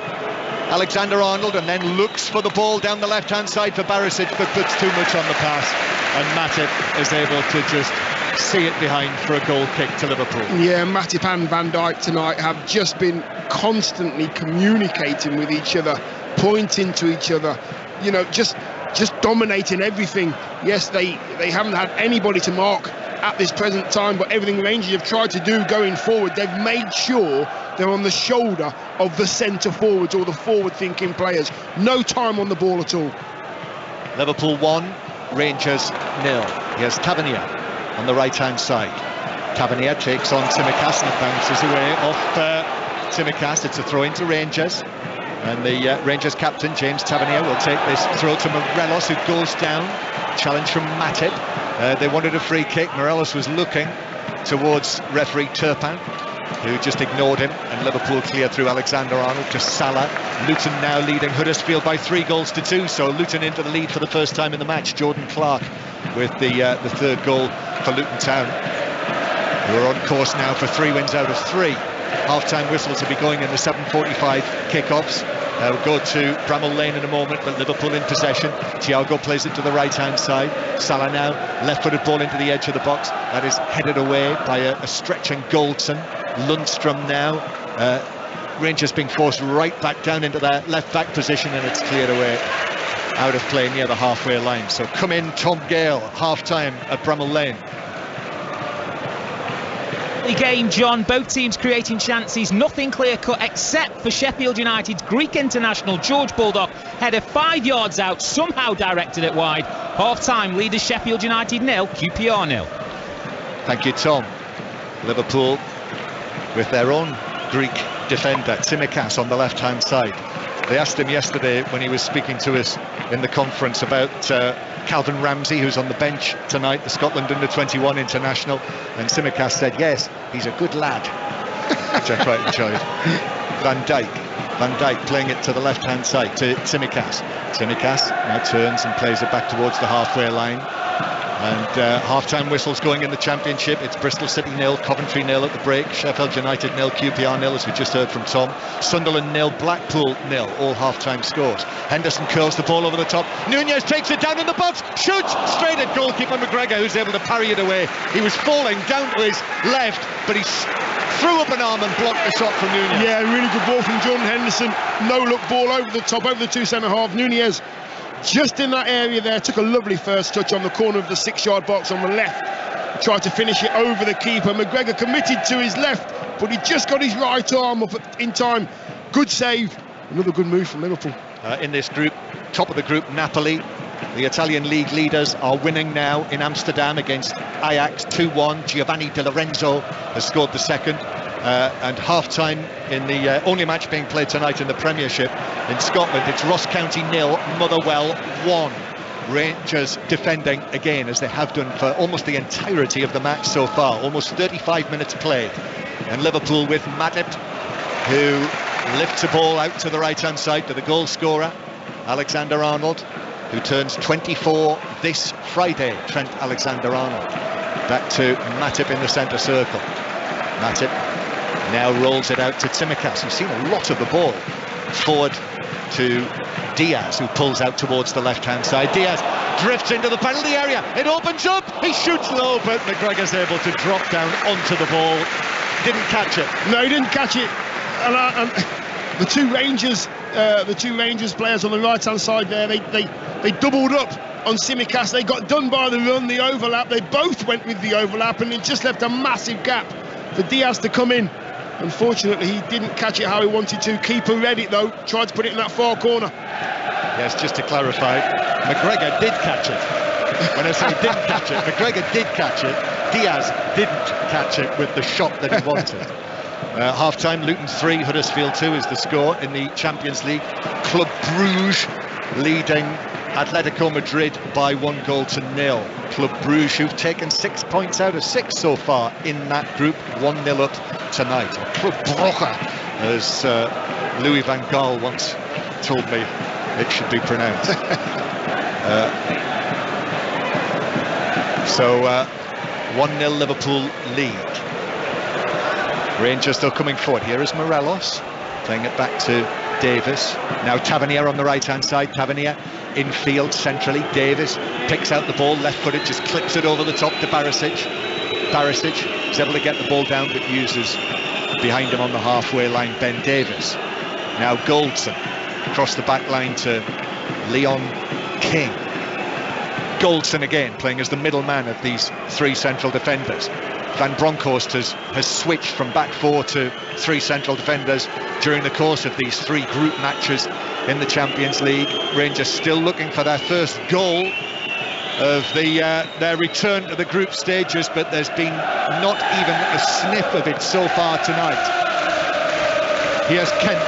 Alexander-Arnold and then looks for the ball down the left-hand side for Barisic, but puts too much on the pass, and Matip is able to just see it behind for a goal kick to Liverpool. Yeah, Matip and Van Dijk tonight have just been constantly communicating with each other, pointing to each other, you know, just dominating everything. Yes, they haven't had anybody to mark at this present time, but everything Rangers have tried to do going forward, they've made sure they're on the shoulder of the centre forwards or the forward thinking players. No time on the ball at all. Liverpool 1, Rangers 0. Here's Tavernier on the right-hand side. Tavernier takes on Tsimikas and bounces away off Tsimikas. It's a throw into Rangers, and the Rangers captain James Tavernier will take this throw to Morelos, who goes down. Challenge from Matip. They wanted a free kick. Morelos was looking towards referee Turpin, who just ignored him, and Liverpool clear through Alexander-Arnold to Salah. Luton now leading Huddersfield by 3-2, so Luton into the lead for the first time in the match. Jordan Clark with the third goal for Luton Town, who are on course now for 3 wins out of 3. Half-time whistles will be going in the 7:45 kickoffs. We'll go to Bramall Lane in a moment, but Liverpool in possession. Thiago plays it to the right-hand side. Salah now, left-footed ball into the edge of the box. That is headed away by a stretching Goldson. Lundstrom now. Rangers being forced right back down into their left-back position, and it's cleared away out of play near the halfway line. So come in Tom Gale, half-time at Bramall Lane. The game, John, both teams creating chances, nothing clear-cut except for Sheffield United's Greek international George Bulldog header 5 yards out, somehow directed it wide. Half-time, leaders Sheffield United 0, QPR 0. Thank you, Tom. Liverpool with their own Greek defender, Tsimikas, on the left-hand side. They asked him yesterday when he was speaking to us in the conference about Calvin Ramsey, who's on the bench tonight, the Scotland under-21 international, and Tsimikas said, yes, he's a good lad, which I quite enjoyed. Van Dijk playing it to the left-hand side to Tsimikas. Tsimikas now turns and plays it back towards the halfway line. And half-time whistles going in the Championship. It's Bristol City 0, Coventry 0 at the break, Sheffield United 0, QPR 0, as we just heard from Tom. Sunderland 0, Blackpool 0, all half-time scores. Henderson curls the ball over the top. Nunez takes it down in the box, shoots straight at goalkeeper McGregor, who's able to parry it away. He was falling down to his left, but he threw up an arm and blocked the shot from Nunez. Yeah, really good ball from Jordan Henderson. No-look ball over the top, over the 2 centre-half. Nunez just in that area there, took a lovely first touch on the corner of the 6-yard box on the left, tried to finish it over the keeper. McGregor committed to his left, but he just got his right arm up in time. Good save. Another good move from Liverpool. In this group, top of the group, Napoli, the Italian league leaders, are winning now in Amsterdam against Ajax 2-1. Giovanni Di Lorenzo has scored the second. And half-time in the only match being played tonight in the Premiership in Scotland, it's Ross County 0, Motherwell 1. Rangers defending again, as they have done for almost the entirety of the match so far. Almost 35 minutes played. And Liverpool with Matip, who lifts a ball out to the right-hand side to the goal scorer, Alexander-Arnold, who turns 24 this Friday. Trent Alexander-Arnold. Back to Matip in the centre circle. Matip now rolls it out to Tsimikas, who's seen a lot of the ball. Forward to Diaz, who pulls out towards the left-hand side. Diaz drifts into the penalty area. It opens up. He shoots low, but McGregor's able to drop down onto the ball. Didn't catch it. No, he didn't catch it. And the two Rangers players on the right-hand side there, they doubled up on Tsimikas. They got done by the run, the overlap. They both went with the overlap, and it just left a massive gap for Diaz to come in. Unfortunately, he didn't catch it how he wanted to. Keeper read it though, tried to put it in that far corner. Yes, just to clarify, McGregor did catch it. When I say didn't catch it, McGregor did catch it. Diaz didn't catch it with the shot that he wanted. Half-time, Luton 3, Huddersfield 2 is the score in the Champions League. Club Bruges leading Atletico Madrid by 1-0. Club Bruges, who've taken 6 points out of 6 so far in that group, 1-0 up tonight. Club Brugge, as Louis van Gaal once told me it should be pronounced. So 1-0 Liverpool lead. Rangers still coming forward. Here is Morelos playing it back to Davis. Now Tavernier on the right-hand side. Tavernier infield centrally. Davis picks out the ball, left-footed, just clips it over the top to Barisic. Barisic is able to get the ball down, but uses behind him on the halfway line Ben Davis. Now Goldson across the back line to Leon King. Goldson again playing as the middleman of these three central defenders. Van Bronckhorst has switched from back four to three central defenders during the course of these three group matches in the Champions League. Rangers still looking for their first goal of their return to the group stages, but there's been not even a sniff of it so far tonight. Here's Kent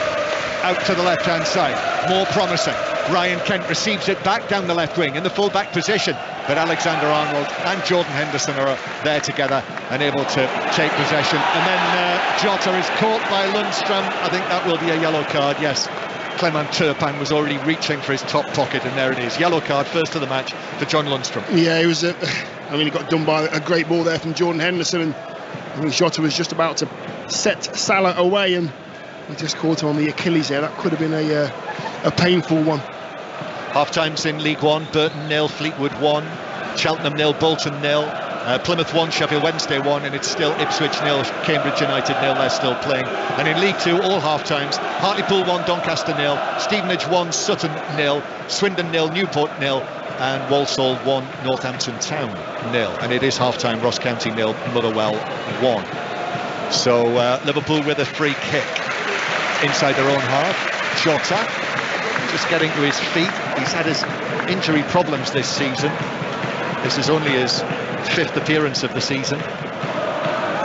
out to the left-hand side, more promising. Ryan Kent receives it back down the left wing in the full-back position, but Alexander-Arnold and Jordan Henderson are there together and able to take possession. And then Jota is caught by Lundstram. I think that will be a yellow card, yes. Clement Turpin was already reaching for his top pocket, and there it is. Yellow card, first of the match for John Lundstram. Yeah, he was. He got done by a great ball there from Jordan Henderson, and I think Jota was just about to set Salah away, and he just caught him on the Achilles there. That could have been a painful one. Half-times in League One: Burton 0, Fleetwood 1, Cheltenham 0, Bolton 0, Plymouth 1, Sheffield Wednesday 1, and it's still Ipswich 0, Cambridge United 0. They're still playing. And in League 2, all half-times: Hartlepool 1, Doncaster 0, Stevenage 1, Sutton 0, Swindon 0, Newport 0, and Walsall 1, Northampton Town 0. And it is half-time: Ross County 0, Motherwell 1. So Liverpool with a free kick inside their own half. Jota just getting to his feet. He's had his injury problems this season. This is only his 5th appearance of the season.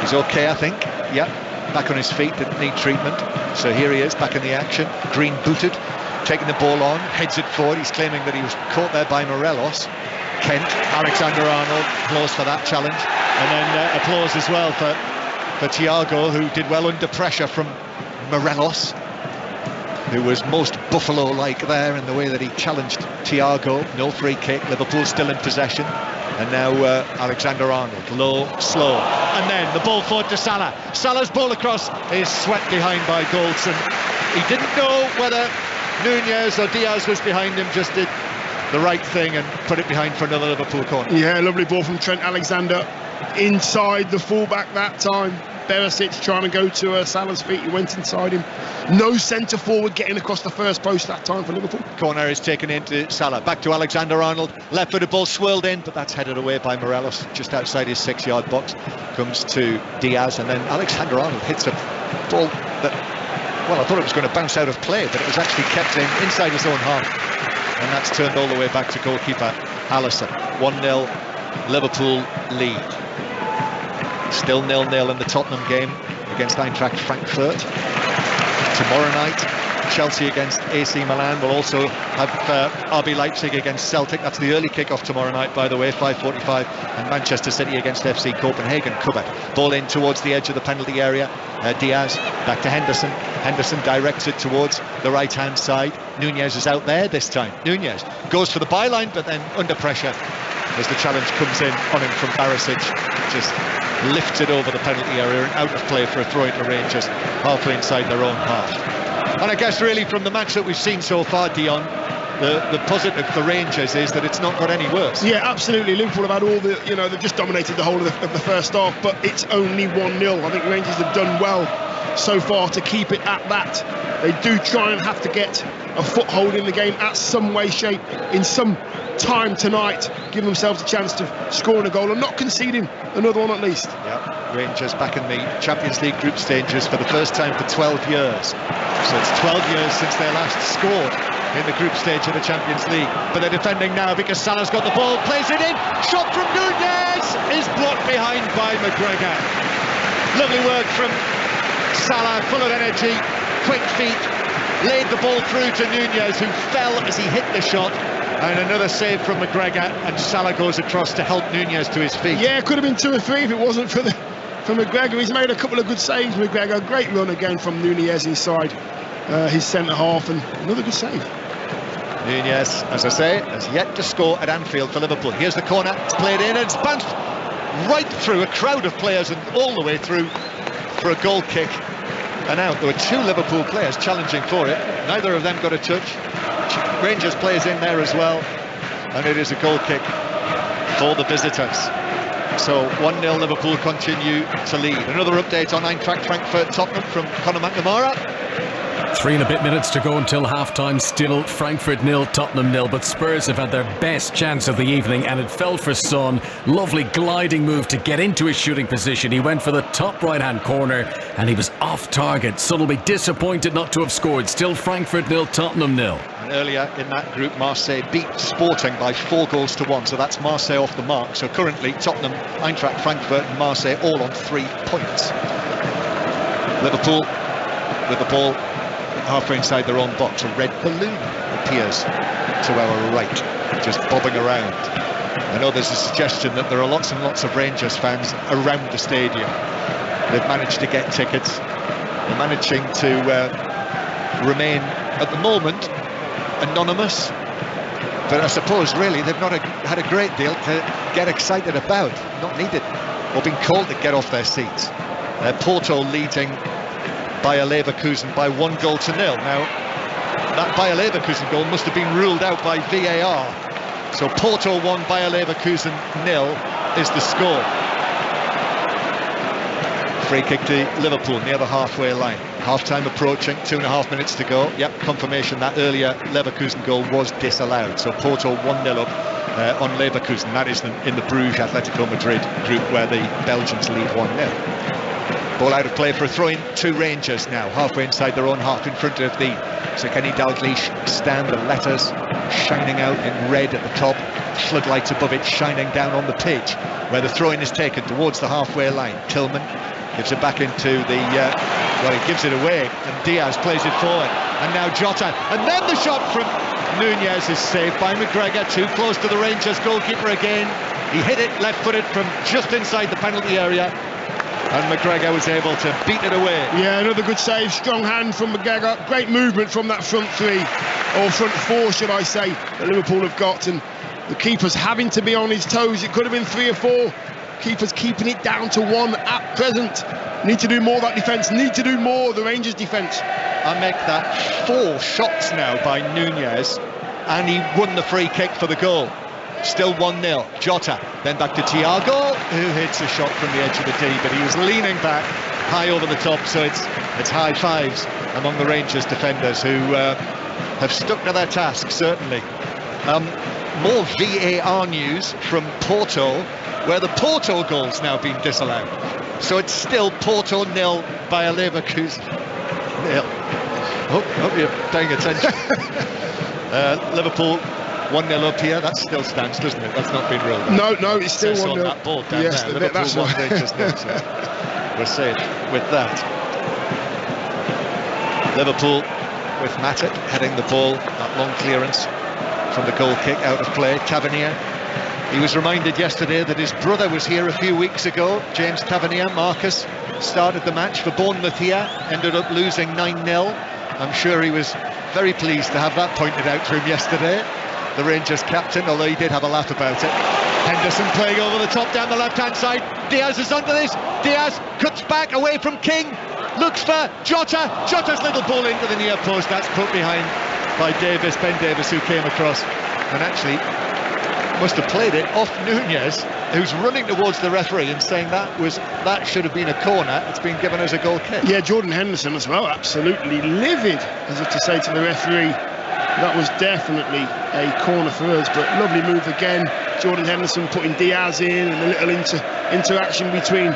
He's okay, I think. Yeah, back on his feet, didn't need treatment. So here he is, back in the action. Green booted, taking the ball on, heads it forward. He's claiming that he was caught there by Morelos. Kent, Alexander-Arnold, applause for that challenge. And then applause as well for Thiago, who did well under pressure from Morelos, who was most Buffalo-like there in the way that he challenged Thiago. No free kick, Liverpool still in possession. And now Alexander-Arnold, low, slow. And then the ball forward to Salah. Salah's ball across is swept behind by Goldson. He didn't know whether Nunez or Diaz was behind him, just did the right thing and put it behind for another Liverpool corner. Yeah, lovely ball from Trent Alexander inside the fullback that time. Berisic trying to go to Salah's feet. He went inside him. No centre forward getting across the first post that time for Liverpool. Corner is taken into Salah. Back to Alexander-Arnold. Left-footed ball swirled in, but that's headed away by Morelos just outside his 6-yard box. Comes to Diaz, and then Alexander-Arnold hits a ball that, well, I thought it was going to bounce out of play, but it was actually kept inside his own half. And that's turned all the way back to goalkeeper Alisson. 1-0 Liverpool lead. Still 0-0 in the Tottenham game against Eintracht Frankfurt. Tomorrow night, Chelsea against AC Milan. We'll also have RB Leipzig against Celtic. That's the early kick-off tomorrow night, by the way, 5:45. And Manchester City against FC Copenhagen. Kubek, ball in towards the edge of the penalty area. Diaz, back to Henderson. Henderson directs it towards the right-hand side. Nunez is out there this time. Nunez goes for the byline, but then under pressure as the challenge comes in on him from Barisic. Just lifted over the penalty area and out of play for a throw into Rangers, halfway inside their own half. And I guess really from the match that we've seen so far, Dion, the positive for Rangers is that it's not got any worse. Yeah, absolutely. Liverpool have had all the, they've just dominated the whole of the first half, but it's only 1-0. I think Rangers have done well so far to keep it at that. They do try and have to get a foothold in the game at some way, shape, in some time tonight, give themselves a chance to score a goal and not conceding another one at least. Yeah, Rangers back in the Champions League group stages for the first time for 12 years. So it's 12 years since they last scored in the group stage of the Champions League. But they're defending now because Salah's got the ball, plays it in, shot from Nunez is blocked behind by McGregor. Lovely work from Salah, full of energy, quick feet, laid the ball through to Nunez, who fell as he hit the shot. And another save from McGregor, and Salah goes across to help Nunez to his feet. Yeah, it could have been 2 or 3 if it wasn't for McGregor. He's made a couple of good saves, McGregor. Great run again from Nunez inside his centre half, and another good save. Nunez, as I say, has yet to score at Anfield for Liverpool. Here's the corner, it's played in, and it's bounced right through a crowd of players and all the way through for a goal kick. And out. There were 2 Liverpool players challenging for it. Neither of them got a touch. Rangers players in there as well, and it is a goal kick for the visitors. So 1-0 Liverpool continue to lead. Another update on Eintracht Frankfurt Tottenham from Conor McNamara. 3 and a bit minutes to go until half-time. Still Frankfurt 0, Tottenham 0, but Spurs have had their best chance of the evening, and it fell for Son. Lovely gliding move to get into his shooting position. He went for the top right-hand corner, and he was off target. Son will be disappointed not to have scored. Still Frankfurt 0, Tottenham 0. And earlier in that group, Marseille beat Sporting by 4-1, so that's Marseille off the mark. So currently Tottenham, Eintracht Frankfurt and Marseille all on 3 points. Liverpool with the ball halfway inside their own box. A red balloon appears to our right, just bobbing around. I know there's a suggestion that there are lots and lots of Rangers fans around the stadium. They've managed to get tickets. They're managing to remain, at the moment, anonymous. But I suppose, really, they've not had a great deal to get excited about. Not needed, or been called to get off their seats. Porto leading Bayer Leverkusen by 1-0. Now, that Bayer Leverkusen goal must have been ruled out by VAR. So Porto 1, Bayer Leverkusen 0 is the score. Free kick to Liverpool near the halfway line. Half-time approaching, 2.5 minutes to go. Yep, confirmation that earlier Leverkusen goal was disallowed. So Porto 1-0 up on Leverkusen. That is in the Bruges Atletico Madrid group, where the Belgians lead 1-0. Ball out of play for a throw-in to Rangers now, halfway inside their own half, in front of the Kenny Dalglish stand. The letters shining out in red at the top, floodlights above it shining down on the pitch, where the throw-in is taken towards the halfway line. Tillman gives it back into the, well, he gives it away, and Diaz plays it forward, and now Jota, and then the shot from Nunez is saved by McGregor, too close to the Rangers goalkeeper again. He hit it left-footed from just inside the penalty area, and McGregor was able to beat it away. Yeah, another good save, strong hand from McGregor. Great movement from that front 3, or front 4 should I say, that Liverpool have got, and the keeper's having to be on his toes. It could have been 3 or 4. Keeper's keeping it down to 1 at present. Need to do more, that defence, need to do more, the Rangers defence. I make that 4 shots now by Nunez, and he won the free kick for the goal. Still 1-0. Jota, then back to Thiago, who hits a shot from the edge of the tee, but he was leaning back high over the top, so it's high fives among the Rangers defenders, who have stuck to their task, certainly. More VAR news from Porto, where the Porto goal's now been disallowed. So it's still Porto 0, Bayer Leverkusen 0. Hope you're paying attention. Liverpool 1-0 up here. That still stands, doesn't it? That's not been ruled out. No, it's still 1-0 on that board down yes, there. Liverpool that's 1, Rangers 0. So we're safe with that. Liverpool with Matip heading the ball, that long clearance from the goal kick out of play. Tavernier, he was reminded yesterday that his brother was here a few weeks ago. James Tavernier, Marcus, started the match for Bournemouth here, ended up losing 9-0. I'm sure he was very pleased to have that pointed out to him yesterday, the Rangers captain, although he did have a laugh about it. Henderson playing over the top down the left-hand side. Diaz is under this. Diaz cuts back away from King, looks for Jota. Jota's little ball into the near post. That's put behind by Davis, Ben Davis, who came across and actually must have played it off Nunez, who's running towards the referee and saying that should have been a corner. It's been given as a goal kick. Yeah, Jordan Henderson as well, absolutely livid, as if to say to the referee, that was definitely a corner for us. But lovely move again. Jordan Henderson putting Diaz in, and a little interaction between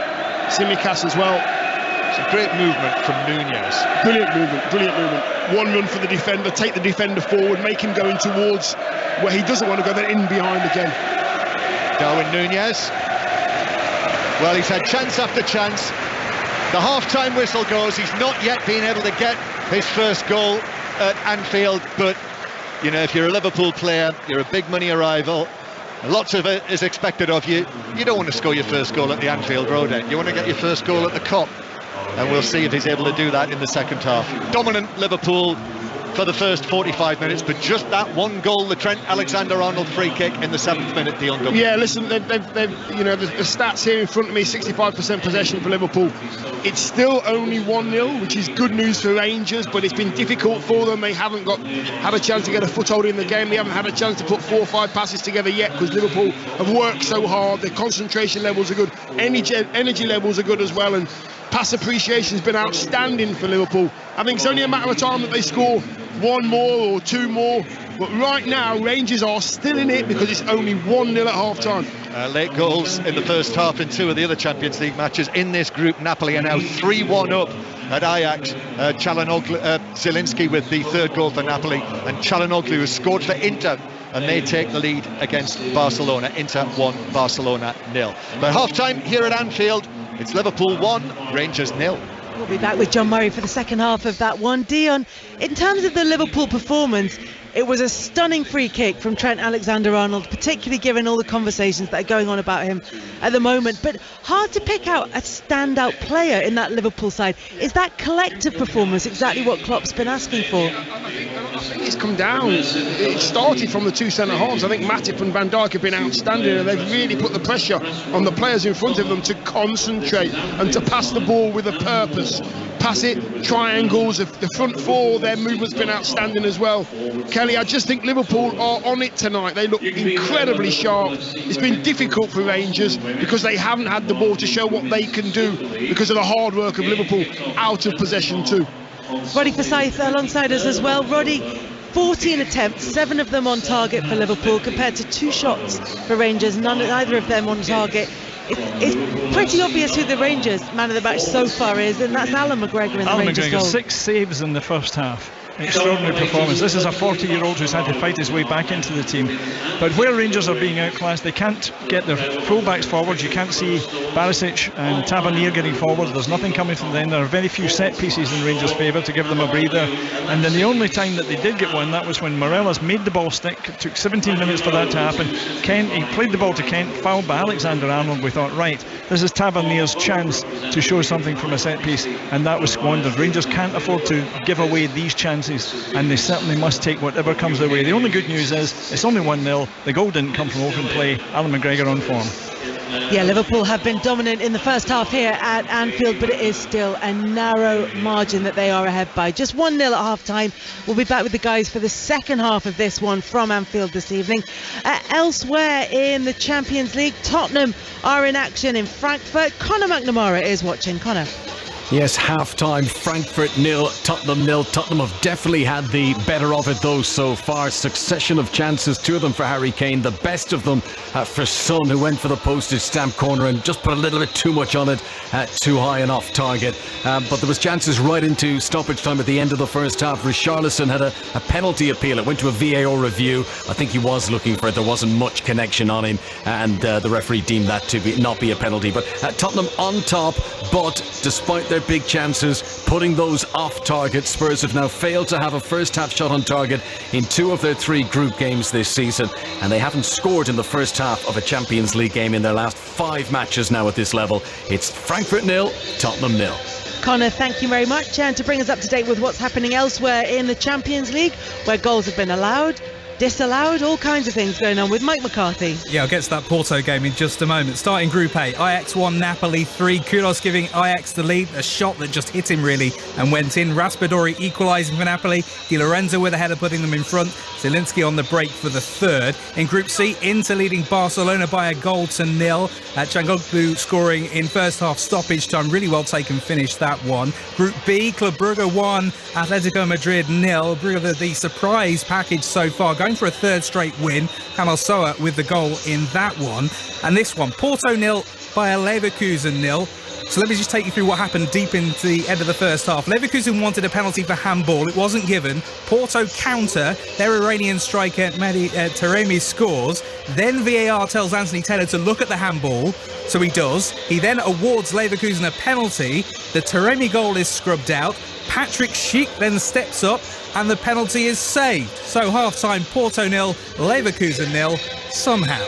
Tsimikas as well. It's a great movement from Nunez. Brilliant movement. One run for the defender, take the defender forward, make him going towards where he doesn't want to go, then in behind again. Darwin Nunez. Well, he's had chance after chance. The half-time whistle goes. He's not yet been able to get his first goal at Anfield, but you know, if you're a Liverpool player, you're a big money arrival, lots of it is expected of you. You don't want to score your first goal at the Anfield Road end. You want to get your first goal at the Kop, and we'll see if he's able to do that in the second half. Dominant Liverpool for the first 45 minutes, but just that one goal, the Trent Alexander-Arnold free kick in the 7th minute, Dion Duncan. Yeah, listen, they've you know, the stats here in front of me, 65% possession for Liverpool. It's still only 1-0, which is good news for Rangers, but it's been difficult for them. They haven't had a chance to get a foothold in the game. They haven't had a chance to put 4 or 5 passes together yet, because Liverpool have worked so hard. Their concentration levels are good, energy levels are good as well, and pass appreciation has been outstanding for Liverpool. I think it's only a matter of time that they score 1 more or 2 more, but right now Rangers are still in it because it's only 1-0 at half-time. Late goals in the first half in 2 of the other Champions League matches in this group. Napoli are now 3-1 up at Ajax. Zielinski with the 3rd goal for Napoli, and Çalhanoğlu has scored for Inter, and they take the lead against Barcelona. Inter 1, Barcelona 0. But half-time here at Anfield, it's Liverpool 1, Rangers 0. We'll be back with John Murray for the second half of that one. Dion, in terms of the Liverpool performance, it was a stunning free kick from Trent Alexander-Arnold, particularly given all the conversations that are going on about him at the moment. But hard to pick out a standout player in that Liverpool side. Is that collective performance exactly what Klopp's been asking for? I think it's come down. It started from the 2 centre-halves. I think Matip and Van Dijk have been outstanding, and they've really put the pressure on the players in front of them to concentrate and to pass the ball with a purpose. Pass it, triangles, the front 4, their movement's been outstanding as well. Kelly, I just think Liverpool are on it tonight. They look incredibly sharp. It's been difficult for Rangers because they haven't had the ball to show what they can do because of the hard work of Liverpool out of possession too. Roddy Forsyth alongside us as well. Roddy, 14 attempts, 7 of them on target for Liverpool compared to 2 shots for Rangers, neither of them on target. It's pretty obvious who the Rangers man of the match so far is, and that's Alan McGregor in the Rangers goal. 6 saves in the first half. Extraordinary performance. This is a 40-year-old who's had to fight his way back into the team. But where Rangers are being outclassed, they can't get their full-backs forward. You can't see Barisic and Tavernier getting forward. There's nothing coming from them. There are very few set pieces in Rangers' favour to give them a breather. And then the only time that they did get one, that was when Morelos made the ball stick. It took 17 minutes for that to happen. He played the ball to Kent, fouled by Alexander-Arnold. We thought, right, this is Tavernier's chance to show something from a set piece, and that was squandered. Rangers can't afford to give away these chances, and they certainly must take whatever comes their way. The only good news is it's only 1-0. The goal didn't come from open play. Alan McGregor on form. Yeah, Liverpool have been dominant in the first half here at Anfield, but it is still a narrow margin that they are ahead by. Just 1-0 at half-time. We'll be back with the guys for the second half of this one from Anfield this evening. Elsewhere in the Champions League, Tottenham are in action in Frankfurt. Conor McNamara is watching. Conor. Yes, half-time, Frankfurt 0, Tottenham 0. Tottenham have definitely had the better of it, though, so far. Succession of chances, 2 of them for Harry Kane, the best of them for Son, who went for the postage stamp corner and just put a little bit too much on it, too high and off target. But there was chances right into stoppage time at the end of the first half. Richarlison had a penalty appeal. It went to a VAR review. I think he was looking for it. There wasn't much connection on him, and the referee deemed that to not be a penalty. But Tottenham on top, but despite their big chances, putting those off target, Spurs have now failed to have a first half shot on target in 2 of their 3 group games this season, and they haven't scored in the first half of a Champions League game in their last 5 matches now at this level. It's Frankfurt 0, Tottenham 0. Connor, thank you very much. And to bring us up to date with what's happening elsewhere in the Champions League, where goals have been allowed, disallowed, all kinds of things going on with Mike McCarthy. Yeah, I'll get to that Porto game in just a moment. Starting Group A, Ajax 1, Napoli 3. Kouros giving Ajax the lead. A shot that just hit him really and went in. Raspadori equalising for Napoli. Di Lorenzo with a header putting them in front. Zielinski on the break for the third. In Group C, Inter leading Barcelona by a goal to 0. Canoglu scoring in first half stoppage time. Really well taken finish, that one. Group B, Club Brugge 1, Atletico Madrid 0. Brugge the surprise package so far, going for a third straight win. Kamal Soa with the goal in that one. And this one, Porto 0, Bayer Leverkusen 0. So let me just take you through what happened deep into the end of the first half. Leverkusen wanted a penalty for handball. It wasn't given. Porto counter. Their Iranian striker, Mehdi Taremi, scores. Then VAR tells Anthony Taylor to look at the handball. So he does. He then awards Leverkusen a penalty. The Taremi goal is scrubbed out. Patrick Schick then steps up and the penalty is saved. So half-time, Porto 0, Leverkusen 0, somehow.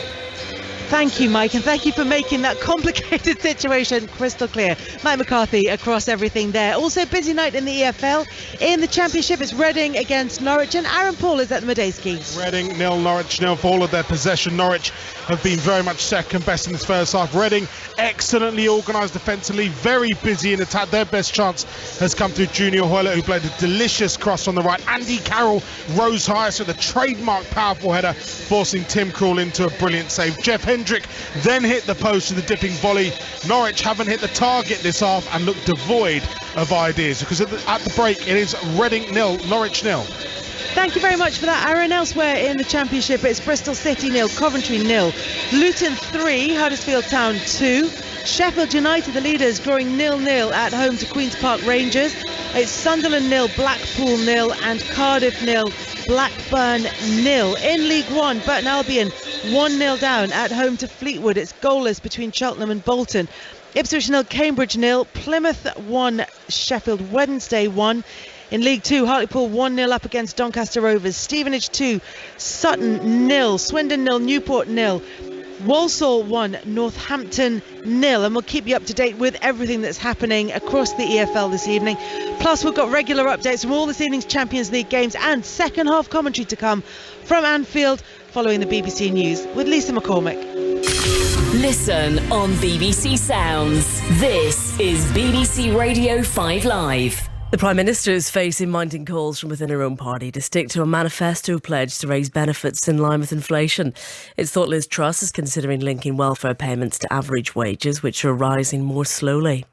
Thank you, Mike, and thank you for making that complicated situation crystal clear. Mike McCarthy across everything there. Also, busy night in the EFL. In the Championship, it's Reading against Norwich, and Aaron Paul is at the Madejski. Reading 0, Norwich 0 for all of their possession. Norwich have been very much second best in this first half. Reading excellently organised defensively, very busy in attack. Their best chance has come through Junior Hoylett, who played a delicious cross on the right. Andy Carroll rose highest with a trademark powerful header, forcing Tim Krul into a brilliant save. Jeff Hendrick then hit the post with a dipping volley. Norwich haven't hit the target this half and look devoid of ideas, because at the break it is Reading 0, Norwich 0. Thank you very much for that, Aaron. Elsewhere in the Championship, it's Bristol City 0, Coventry 0, Luton 3, Huddersfield Town 2, Sheffield United, the leaders, drawing 0-0 at home to Queen's Park Rangers. It's Sunderland 0, Blackpool 0, and Cardiff 0, Blackburn 0. In League One, Burton Albion 1-0 down at home to Fleetwood. It's goalless between Cheltenham and Bolton. Ipswich 0, Cambridge 0, Plymouth 1, Sheffield Wednesday 1. In League 2, Hartlepool 1-0 up against Doncaster Rovers. Stevenage 2, Sutton 0, Swindon 0, Newport 0. Walsall 1, Northampton 0, and we'll keep you up to date with everything that's happening across the EFL this evening. Plus, we've got regular updates from all this evening's Champions League games and second half commentary to come from Anfield following the BBC News with Lisa McCormick. Listen on BBC Sounds. This is BBC Radio 5 Live. The Prime Minister is facing mounting calls from within her own party to stick to a manifesto pledge to raise benefits in line with inflation. It's thought Liz Truss is considering linking welfare payments to average wages, which are rising more slowly.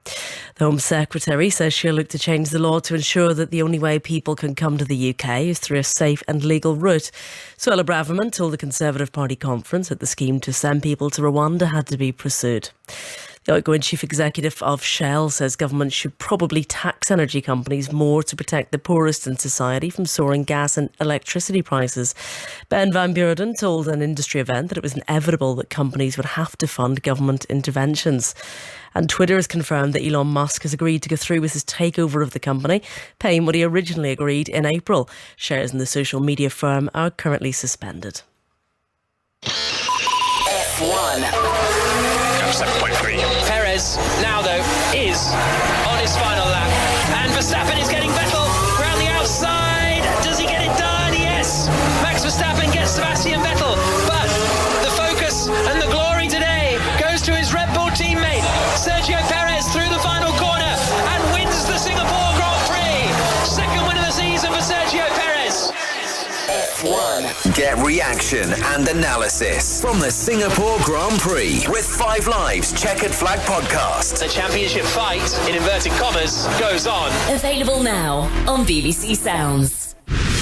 The Home Secretary says she'll look to change the law to ensure that the only way people can come to the UK is through a safe and legal route. Suella Braverman told the Conservative Party conference that the scheme to send people to Rwanda had to be pursued. The outgoing chief executive of Shell says government should probably tax energy companies more to protect the poorest in society from soaring gas and electricity prices. Ben Van Beurden told an industry event that it was inevitable that companies would have to fund government interventions. And Twitter has confirmed that Elon Musk has agreed to go through with his takeover of the company, paying what he originally agreed in April. Shares in the social media firm are currently suspended. F1. 7.3. Perez now though is on his final lap, and Verstappen is getting Vettel around the outside. Does he get it done? Yes, Max Verstappen gets Sebastian Vettel, but the focus and the glory today goes Get reaction and analysis from the Singapore Grand Prix with 5 Live's Checkered Flag podcast. The championship fight, in inverted commas, goes on. Available now on BBC Sounds.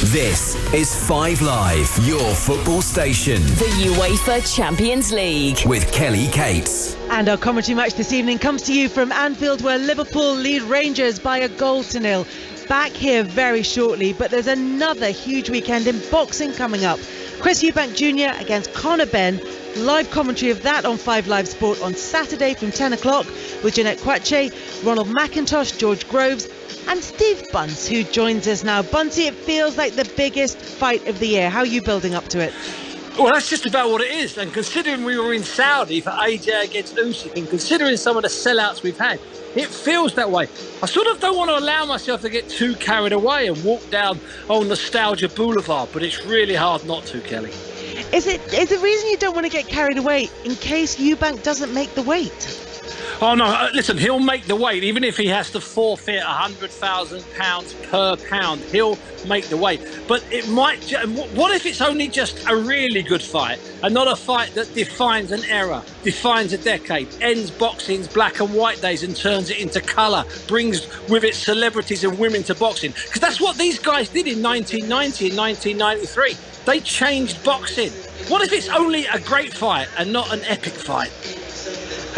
This is 5 Live, your football station. The UEFA Champions League With Kelly Cates. And our commentary match this evening comes to you from Anfield, where Liverpool lead Rangers by a 0-0. Back here very shortly, but there's another huge weekend in boxing coming up. Chris Eubank Jr. against Conor Benn. Live commentary of that on 5 Live Sport on Saturday from 10 o'clock with Jeanette Quache, Ronald McIntosh, George Groves and Steve Bunce, who joins us now. Buncey, it feels like the biggest fight of the year. How are you building up to it? Well, that's just about what it is. And considering we were in Saudi for AJ against Usyk, and considering some of the sellouts we've had, it feels that way. I sort of don't want to allow myself to get too carried away and walk down Nostalgia Boulevard, but it's really hard not to, Kelly. Is the reason you don't want to get carried away in case Eubank doesn't make the weight? Oh, no, listen, he'll make the weight. Even if he has to forfeit £100,000 per pound, he'll make the weight. But it might... What if it's only just a really good fight and not a fight that defines an era, defines a decade, ends boxing's black and white days and turns it into colour, brings with it celebrities and women to boxing? Because that's what these guys did in 1990 and 1993. They changed boxing. What if it's only a great fight and not an epic fight?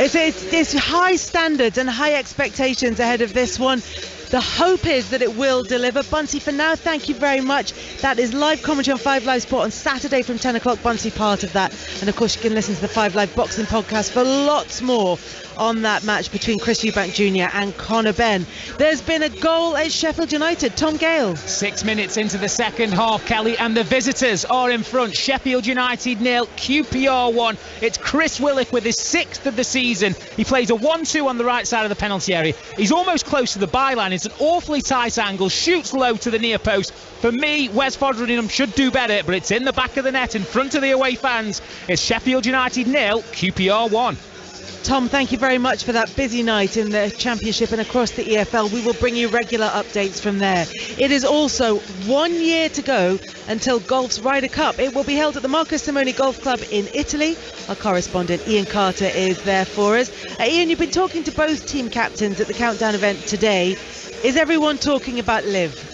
It's high standards and high expectations ahead of this one. The hope is that it will deliver. Buncey, for now, thank you very much. That is live commentary on 5 Live Sport on Saturday from 10 o'clock. Buncey part of that. And of course, you can listen to the 5 Live Boxing podcast for lots more on that match between Chris Eubank Jr. and Conor Benn. There's been a goal at Sheffield United. Tom Gale. 6 minutes into the second half, Kelly, and the visitors are in front. Sheffield United 0, QPR 1. It's Chris Willock with his 6th of the season. He plays a 1-2 on the right side of the penalty area. He's almost close to the byline. It's an awfully tight angle, shoots low to the near post. For me, Wes Foderingham should do better, but it's in the back of the net in front of the away fans. It's Sheffield United 0, QPR 1. Tom, thank you very much for that busy night in the Championship and across the EFL. We will bring you regular updates from there. It is also 1 year to go until golf's Ryder Cup. It will be held at the Marco Simone Golf Club in Italy. Our correspondent Ian Carter is there for us. Ian, you've been talking to both team captains at the countdown event today. Is everyone talking about Liv?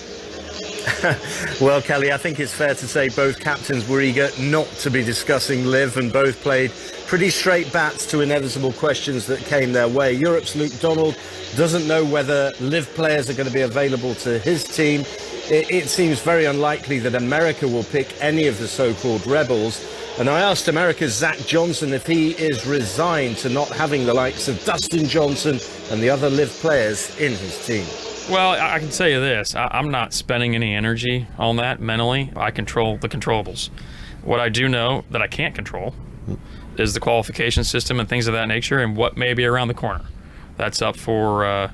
Well, Kelly, I think it's fair to say both captains were eager not to be discussing Liv, and both played pretty straight bats to inevitable questions that came their way. Europe's Luke Donald doesn't know whether Liv players are going to be available to his team. It seems very unlikely that America will pick any of the so-called rebels. And I asked America's Zach Johnson if he is resigned to not having the likes of Dustin Johnson and the other Liv players in his team. Well, I can tell you this. I'm not spending any energy on that mentally. I control the controllables. What I do know that I can't control is the qualification system and things of that nature and what may be around the corner. That's up for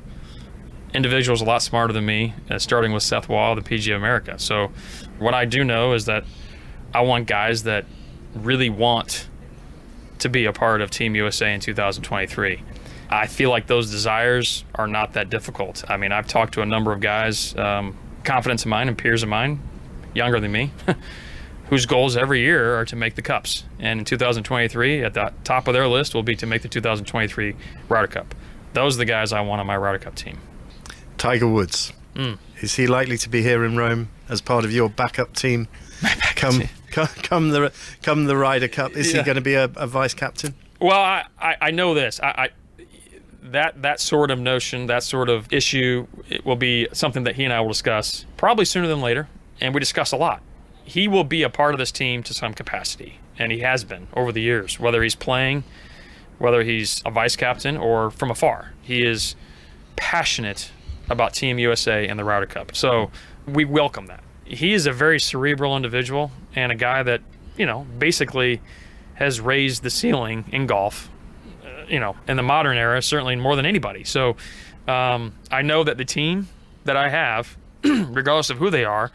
individuals a lot smarter than me, starting with Seth Wall, the PGA of America. So what I do know is that I want guys that really want to be a part of Team USA in 2023. I feel like those desires are not that difficult. I mean, I've talked to a number of guys, confidants of mine and peers of mine, younger than me, whose goals every year are to make the cups. And in 2023, at the top of their list will be to make the 2023 Ryder Cup. Those are the guys I want on my Ryder Cup team. Tiger Woods. Is he likely to be here in Rome as part of your backup team? Come the Ryder Cup. Is he going to be a vice captain? Well, I know this. That sort of notion, that sort of issue, it will be something that he and I will discuss probably sooner than later, and we discuss a lot. He will be a part of this team to some capacity, and he has been over the years, whether he's playing, whether he's a vice captain, or from afar. He is passionate about Team USA and the Ryder Cup, so we welcome that. He is a very cerebral individual and a guy that, basically has raised the ceiling in golf, in the modern era, certainly more than anybody. So I know that the team that I have, regardless of who they are,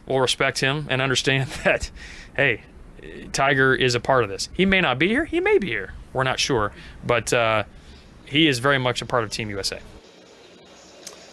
will respect him and understand that, hey, Tiger is a part of this. He may not be here. He may be here. We're not sure. But he is very much a part of Team USA.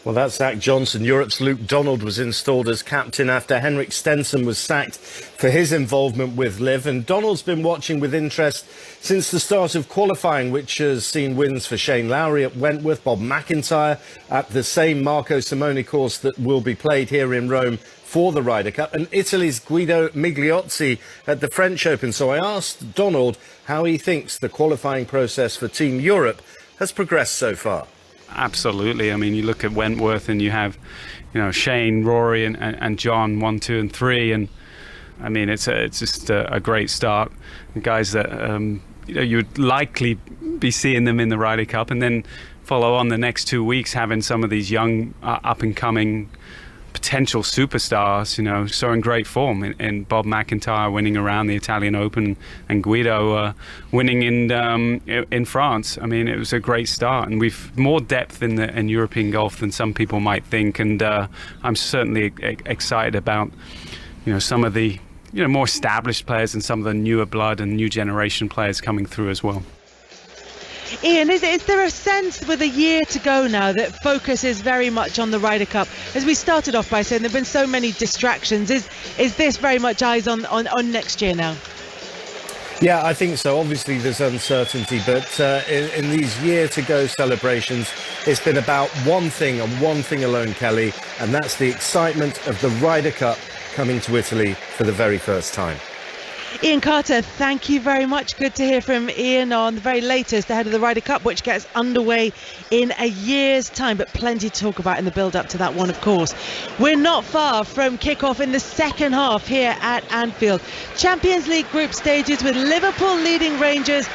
Well, that's Zach Johnson. Europe's Luke Donald was installed as captain after Henrik Stenson was sacked for his involvement with Liv. And Donald's been watching with interest since the start of qualifying, which has seen wins for Shane Lowry at Wentworth, Bob McIntyre at the same Marco Simone course that will be played here in Rome for the Ryder Cup, and Italy's Guido Migliozzi at the French Open. So I asked Donald how he thinks the qualifying process for Team Europe has progressed so far. Absolutely. I mean, you look at Wentworth and you have, Shane, Rory and John 1, 2 and 3, and I mean it's just a great start. The guys that you'd likely be seeing them in the Ryder Cup, and then follow on the next 2 weeks having some of these young up and coming potential superstars, so in great form, in Bob McIntyre winning around the Italian Open and Guido winning in France. I mean, it was a great start, and we've more depth in European golf than some people might think, and I'm certainly excited about some of the more established players and some of the newer blood and new generation players coming through as well. Ian, is there a sense with a year to go now that focus is very much on the Ryder Cup? As we started off by saying, there have been so many distractions. Is this very much eyes on next year now? Yeah, I think so. Obviously, there's uncertainty, but in these year-to-go celebrations, it's been about one thing and one thing alone, Kelly, and that's the excitement of the Ryder Cup coming to Italy for the very first time. Ian Carter, thank you very much. Good to hear from Ian on the very latest ahead of the Ryder Cup, which gets underway in a year's time, but plenty to talk about in the build-up to that one, of course. We're not far from kick-off in the second half here at Anfield. Champions League group stages with Liverpool leading Rangers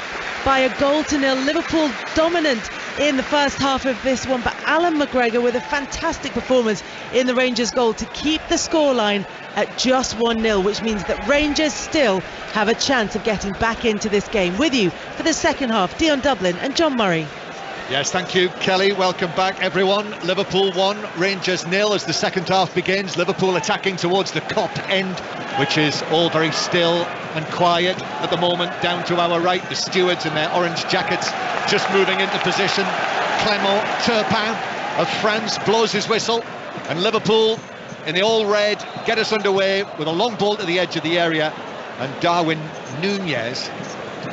by 1-0. Liverpool dominant in the first half of this one, but Alan McGregor with a fantastic performance in the Rangers goal to keep the scoreline at just 1-0, which means that Rangers still have a chance of getting back into this game. With you for the second half, Dion Dublin and John Murray. Yes, thank you, Kelly. Welcome back, everyone. Liverpool 1, Rangers 0 as the second half begins. Liverpool attacking towards the Kop end, which is all very still and quiet at the moment. Down to our right, the stewards in their orange jackets just moving into position. Clément Turpin of France blows his whistle, and Liverpool in the all-red get us underway with a long ball to the edge of the area, and Darwin Núñez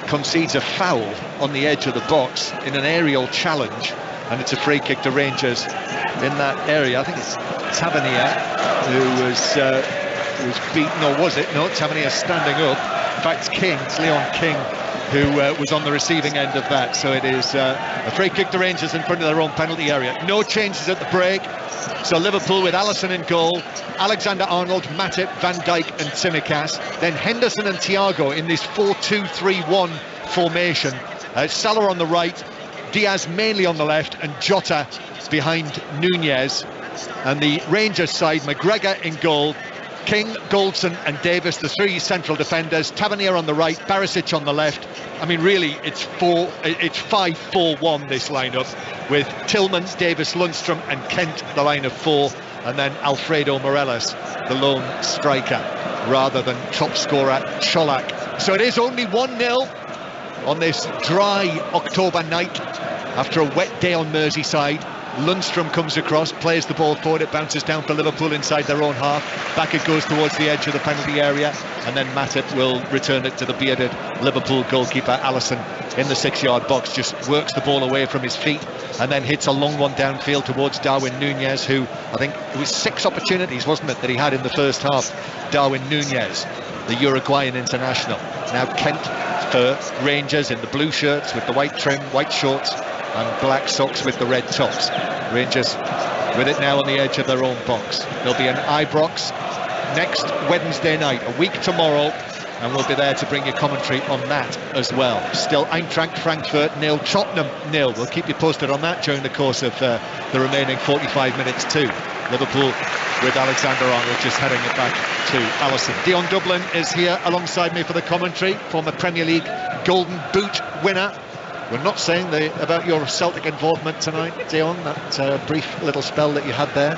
concedes a foul on the edge of the box in an aerial challenge, and it's a free kick to Rangers in that area. I think it's Tavernier who was beaten, or was it? No, Tavernier standing up. In fact, it's Leon King who was on the receiving end of that. So it is a free kick to Rangers in front of their own penalty area. No changes at the break. So Liverpool with Alisson in goal, Alexander-Arnold, Matip, Van Dijk and Tsimikas. Then Henderson and Thiago in this 4-2-3-1 formation. Salah on the right, Diaz mainly on the left, and Jota behind Núñez. And the Rangers side, McGregor in goal, King, Goldson and Davis, the three central defenders. Tavernier on the right, Barisic on the left. I mean, really, it's 5-4-1 this lineup, with Tillman, Davis, Lundstrom and Kent the line of four, and then Alfredo Morelos, the lone striker, rather than top scorer Cholak. So it is only 1-0 on this dry October night after a wet day on Merseyside. Lundstrom comes across, plays the ball forward, it bounces down for Liverpool inside their own half. Back it goes towards the edge of the penalty area, and then Matip will return it to the bearded Liverpool goalkeeper Alisson in the 6-yard box. Just works the ball away from his feet and then hits a long one downfield towards Darwin Núñez, who I think it was 6 opportunities, wasn't it, that he had in the first half. Darwin Núñez, the Uruguayan international. Now Kent for Rangers in the blue shirts with the white trim, white shorts and black socks with the red tops. Rangers with it now on the edge of their own box. There'll be an Ibrox next Wednesday night, a week tomorrow, and we'll be there to bring you commentary on that as well. Still Eintracht Frankfurt 0, Tottenham 0. We'll keep you posted on that during the course of the remaining 45 minutes too. Liverpool with Alexander-Arnold just heading it back to Alisson. Dion Dublin is here alongside me for the commentary. Former Premier League Golden Boot winner We're not saying about your Celtic involvement tonight, Dion, that brief little spell that you had there,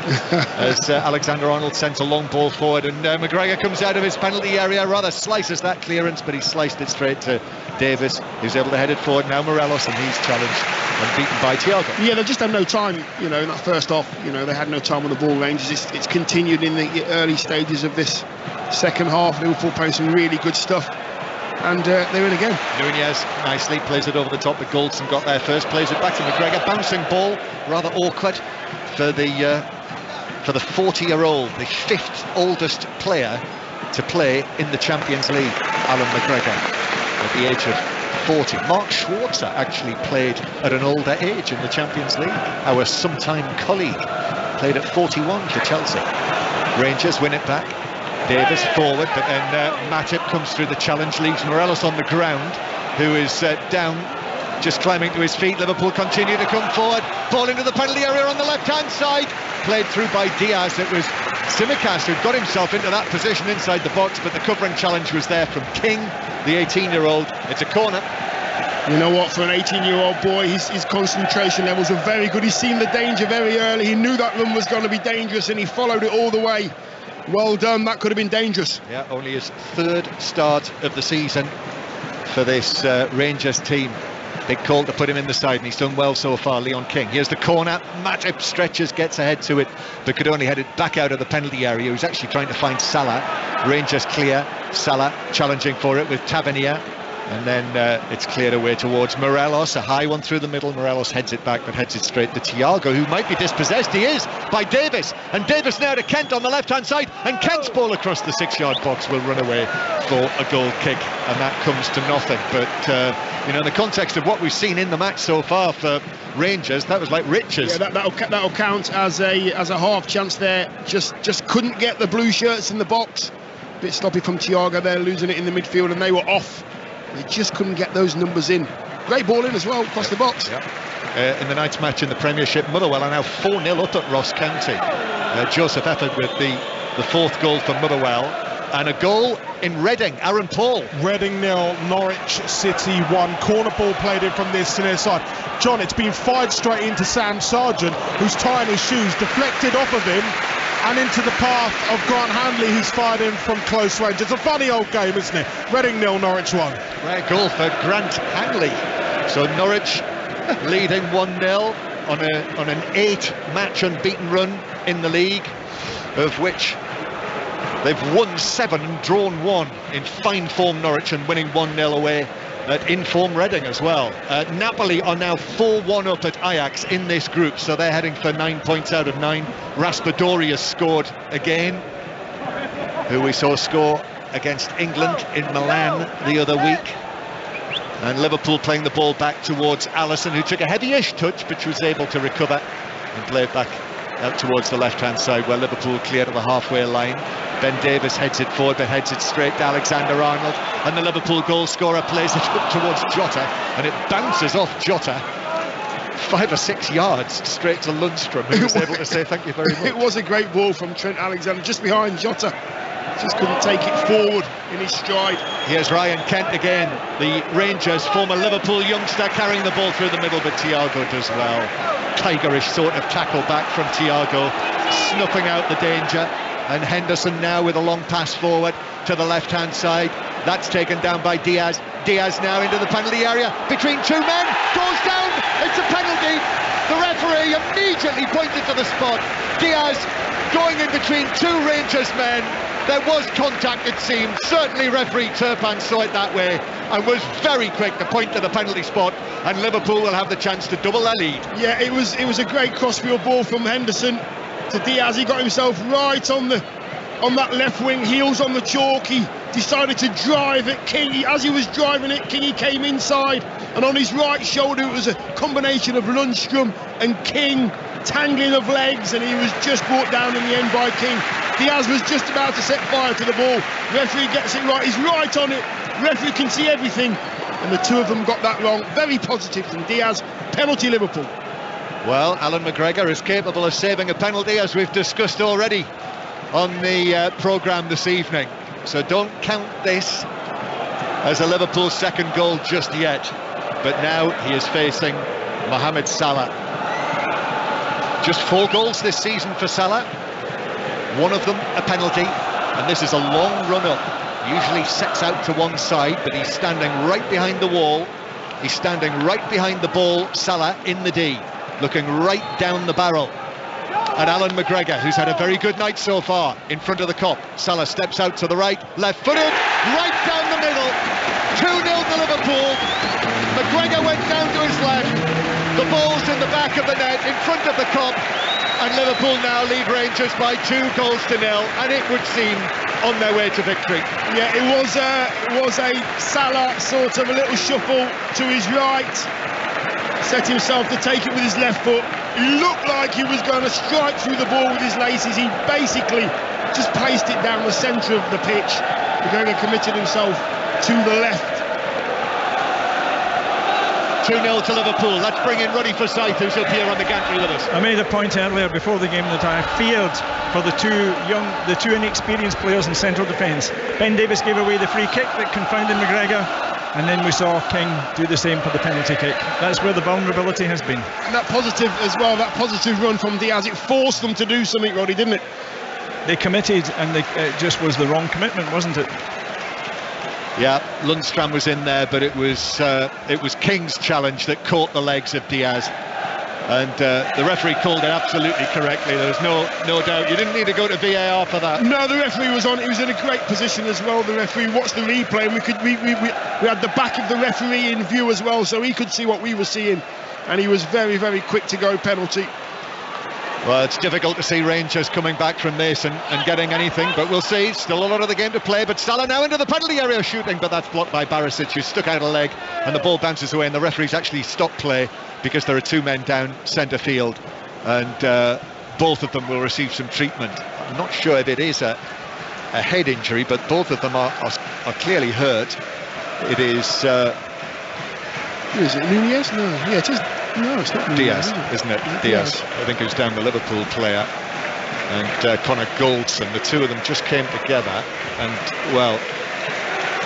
as Alexander-Arnold sends a long ball forward, and McGregor comes out of his penalty area, rather slices that clearance, but he sliced it straight to Davis, who's able to head it forward. Now Morelos, and he's challenged and beaten by Thiago. Yeah, they just had no time, in that first half. They had no time on the ball ranges. It's continued in the early stages of this second half. Liverpool playing some really good stuff. And they're in again. Nunez nicely plays it over the top, but Goldson got there first, plays it back to McGregor, bouncing ball, rather awkward for the 40-year-old, the 5th oldest player to play in the Champions League, Alan McGregor, at the age of 40. Mark Schwarzer actually played at an older age in the Champions League. Our sometime colleague played at 41 for Chelsea. Rangers win it back. Davis forward, but then Matip comes through the challenge, leaves Morelos on the ground, who is down, just climbing to his feet. Liverpool continue to come forward, ball into the penalty area on the left-hand side, played through by Diaz. It was Tsimikas who got himself into that position inside the box, but the covering challenge was there from King, the 18-year-old. It's a corner. You know what, for an 18-year-old boy, his concentration levels are very good. He's seen the danger very early. He knew that run was going to be dangerous, and he followed it all the way. Well done, that could have been dangerous. Yeah, only his 3rd start of the season for this Rangers team. Big call to put him in the side, and he's done well so far, Leon King. Here's the corner, Matip stretches, gets ahead to it, but could only head it back out of the penalty area. He was actually trying to find Salah. Rangers clear, Salah challenging for it with Tavernier. And then it's cleared away towards Morelos, a high one through the middle. Morelos heads it back, but heads it straight to Thiago, who might be dispossessed. He is, by Davis. And Davis now to Kent on the left-hand side. And Kent's ball across the 6-yard box will run away for a goal kick. And that comes to nothing. But, in the context of what we've seen in the match so far for Rangers, that was like riches. Yeah, that'll count as a half chance there. Just couldn't get the blue shirts in the box. Bit sloppy from Thiago there, losing it in the midfield, and they were off. They just couldn't get those numbers in. Great ball in as well, across the box. In the night's match in the Premiership, Motherwell are now 4-0 up at Ross County. Joseph Efford with the 4th goal for Motherwell. And a goal in Reading, Aaron Paul. Reading 0, Norwich City 1. Corner ball played in from this near side. John, it's been fired straight into Sam Sargent, who's tying his shoes, deflected off of him, and into the path of Grant Hanley, who's fired in from close range. It's a funny old game, isn't it? Reading 0, Norwich 1. Great goal for Grant Hanley. So Norwich leading 1-0 on an 8-match unbeaten run in the league, of which they've won 7 and drawn 1 in fine form Norwich, and winning 1-0 away at in-form Reading as well. Napoli are now 4-1 up at Ajax in this group, so they're heading for 9 points out of 9. Raspadori has scored again, who we saw score against England in Milan the other week. And Liverpool playing the ball back towards Alisson, who took a heavy-ish touch, but was able to recover and play it back out towards the left-hand side, where Liverpool clear to the halfway line. Ben Davis heads it forward, but heads it straight to Alexander-Arnold, and the Liverpool goal scorer plays it up towards Jota, and it bounces off Jota 5 or 6 yards straight to Lundstrom, who was able to say thank you very much. It was a great ball from Trent Alexander, just behind Jota. Just couldn't take it forward in his stride. Here's Ryan Kent again, the Rangers former Liverpool youngster, carrying the ball through the middle, but Thiago does well. Tigerish sort of tackle back from Thiago, snuffing out the danger. And Henderson now with a long pass forward to the left-hand side. That's taken down by Diaz. Diaz now into the penalty area between 2 men, goes down, it's a penalty. The referee immediately pointed to the spot. Diaz going in between 2 Rangers men. There was contact, it seemed. Certainly referee Turpin saw it that way and was very quick to point to the penalty spot, and Liverpool will have the chance to double their lead. Yeah, it was a great crossfield ball from Henderson to Diaz. He got himself right on that left wing, heels on the chalk. He decided to drive at King. As he was driving it, King, he came inside, and on his right shoulder it was a combination of Lundstrom and King, tangling of legs, and he was just brought down in the end by King. Diaz was just about to set fire to the ball. Referee gets it right, he's right on it. Referee can see everything, and the 2 of them got that wrong. Very positive from Diaz. Penalty Liverpool. Well, Alan McGregor is capable of saving a penalty, as we've discussed already on the programme this evening. So don't count this as a Liverpool second goal just yet. but now he is facing Mohamed Salah. Just 4 goals this season for Salah, one of them a penalty, and this is a long run up. Usually sets out to one side, but he's standing right behind the wall. He's standing right behind the ball, Salah, in the D, looking right down the barrel at Alan McGregor, who's had a very good night so far, in front of the Kop. Salah steps out to the right, left-footed, right down the middle. 2-0 to Liverpool. McGregor went down to his left. The ball's in the back of the net, in front of the Kop, and Liverpool now lead Rangers by 2 goals to 0, and it would seem on their way to victory. Yeah, it was a Salah sort of a little shuffle to his right, set himself to take it with his left foot. He looked like he was going to strike through the ball with his laces. He basically just placed it down the centre of the pitch. McGregor committed himself to the left. 2-0 to Liverpool. Let's bring in Ruddy Forsyth, who's up here on the gantry with us. I made a point earlier before the game that I feared for the two inexperienced players in central defence. Ben Davies gave away the free kick that confounded McGregor, and then we saw King do the same for the penalty kick. That's where the vulnerability has been. And that positive as well, that positive run from Diaz, it forced them to do something, Roddy, didn't it? They committed, and it just was the wrong commitment, wasn't it? Yeah, Lundstram was in there, but it was King's challenge that caught the legs of Diaz, and the referee called it absolutely correctly. There was no doubt. You didn't need to go to VAR for that. No, the referee was on. He was in a great position as well. The referee watched the replay, and we had the back of the referee in view as well, so he could see what we were seeing, and he was very, very quick to go penalty. Well, it's difficult to see Rangers coming back from this and getting anything, but we'll see. Still a lot of the game to play, but Salah now into the penalty area shooting, but that's blocked by Barisic, who stuck out a leg, and the ball bounces away, and the referee's actually stopped play because there are 2 men down centre field, and both of them will receive some treatment. I'm not sure if it is a head injury, but both of them are clearly hurt. It is... Who is it, Nunez? No, yeah, it is. No, it's not Diaz, isn't it? Diaz, I think, who's down the Liverpool player, and Connor Goldson. The two of them just came together, and, well,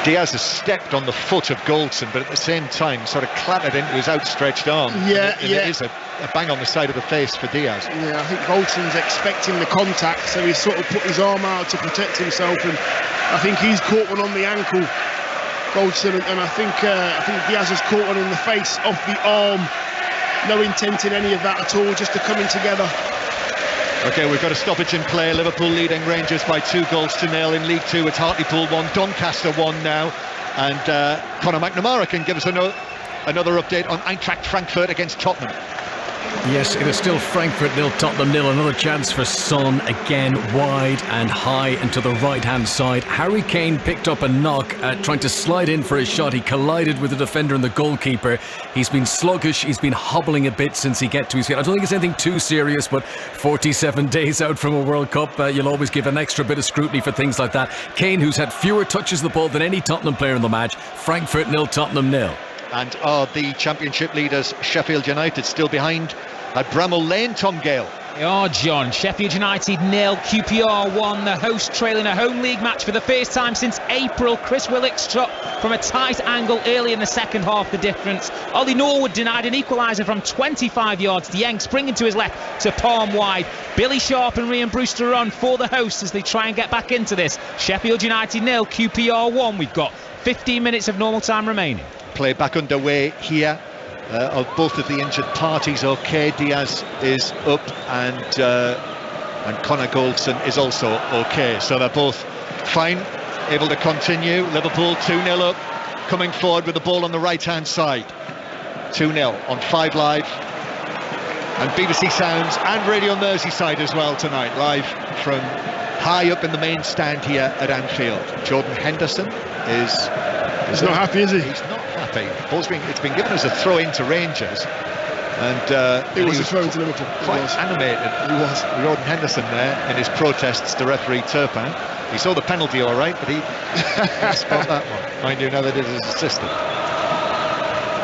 Diaz has stepped on the foot of Goldson, but at the same time sort of clattered into his outstretched arm. Yeah, It is a bang on the side of the face for Diaz. Yeah, I think Goldson's expecting the contact, so he's sort of put his arm out to protect himself, and I think he's caught one on the ankle, Goldson, and I think Diaz has caught one in the face off the arm. No intent in any of that at all, just the coming together. OK, we've got a stoppage in play. Liverpool leading Rangers by 2 goals to 0 in League 2. It's Hartlepool 1, Doncaster 1 now. And Conor McNamara can give us another update on Eintracht Frankfurt against Tottenham. Yes, it is still Frankfurt 0, Tottenham 0. Another chance for Son, again wide and high and to the right-hand side. Harry Kane picked up a knock, trying to slide in for a shot. He collided with the defender and the goalkeeper. He's been sluggish, he's been hobbling a bit since he got to his feet. I don't think it's anything too serious, but 47 days out from a World Cup, you'll always give an extra bit of scrutiny for things like that. Kane, who's had fewer touches of the ball than any Tottenham player in the match. Frankfurt 0, Tottenham 0. And are the Championship leaders Sheffield United still behind at Bramall Lane, Tom Gale? Oh, John, Sheffield United 0, QPR 1, the host trailing a home league match for the first time since April. Chris Willock struck from a tight angle early in the second half, the difference. Ollie Norwood denied an equaliser from 25 yards. Dieng springing to his left to palm wide. Billy Sharp and Ryan Brewster on for the hosts as they try and get back into this. Sheffield United 0, QPR 1. We've got 15 minutes of normal time remaining. Play back underway here of both of the injured parties. OK, Diaz is up, and Connor Goldson is also OK, so they're both fine, able to continue. Liverpool 2-0 up, coming forward with the ball on the right hand side. 2-0 on 5 Live and BBC Sounds and Radio Merseyside as well tonight, live from high up in the main stand here at Anfield. Jordan Henderson is he's not happy, is he? He's not happy. It's been given as a throw in to Rangers, and it was a throw in to Liverpool. Quite animated. He was. Jordan Henderson there in his protests to referee Turpin. He saw the penalty all right, but he didn't spot that one. Mind you, now that it is his assistant.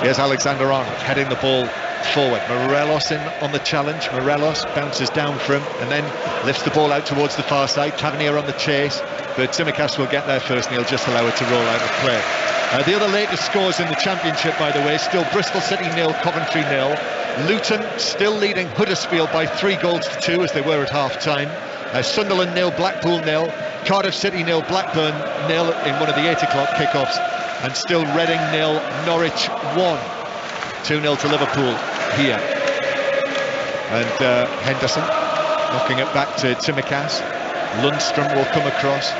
Here's Alexander Arnold heading the ball forward. Morelos in on the challenge. Morelos bounces down for him and then lifts the ball out towards the far side. Tavernier on the chase, but Tsimikas will get there first and he'll just allow it to roll out of play. The other latest scores in the Championship, by the way, still Bristol City 0, Coventry 0. Luton still leading Huddersfield by 3 goals to 2 as they were at half-time. Sunderland 0, Blackpool 0. Cardiff City 0, Blackburn 0 in one of the 8 o'clock kickoffs. And still Reading 0, Norwich 1. 2-0 to Liverpool here. And Henderson knocking it back to Tsimikas. Lundstram will come across.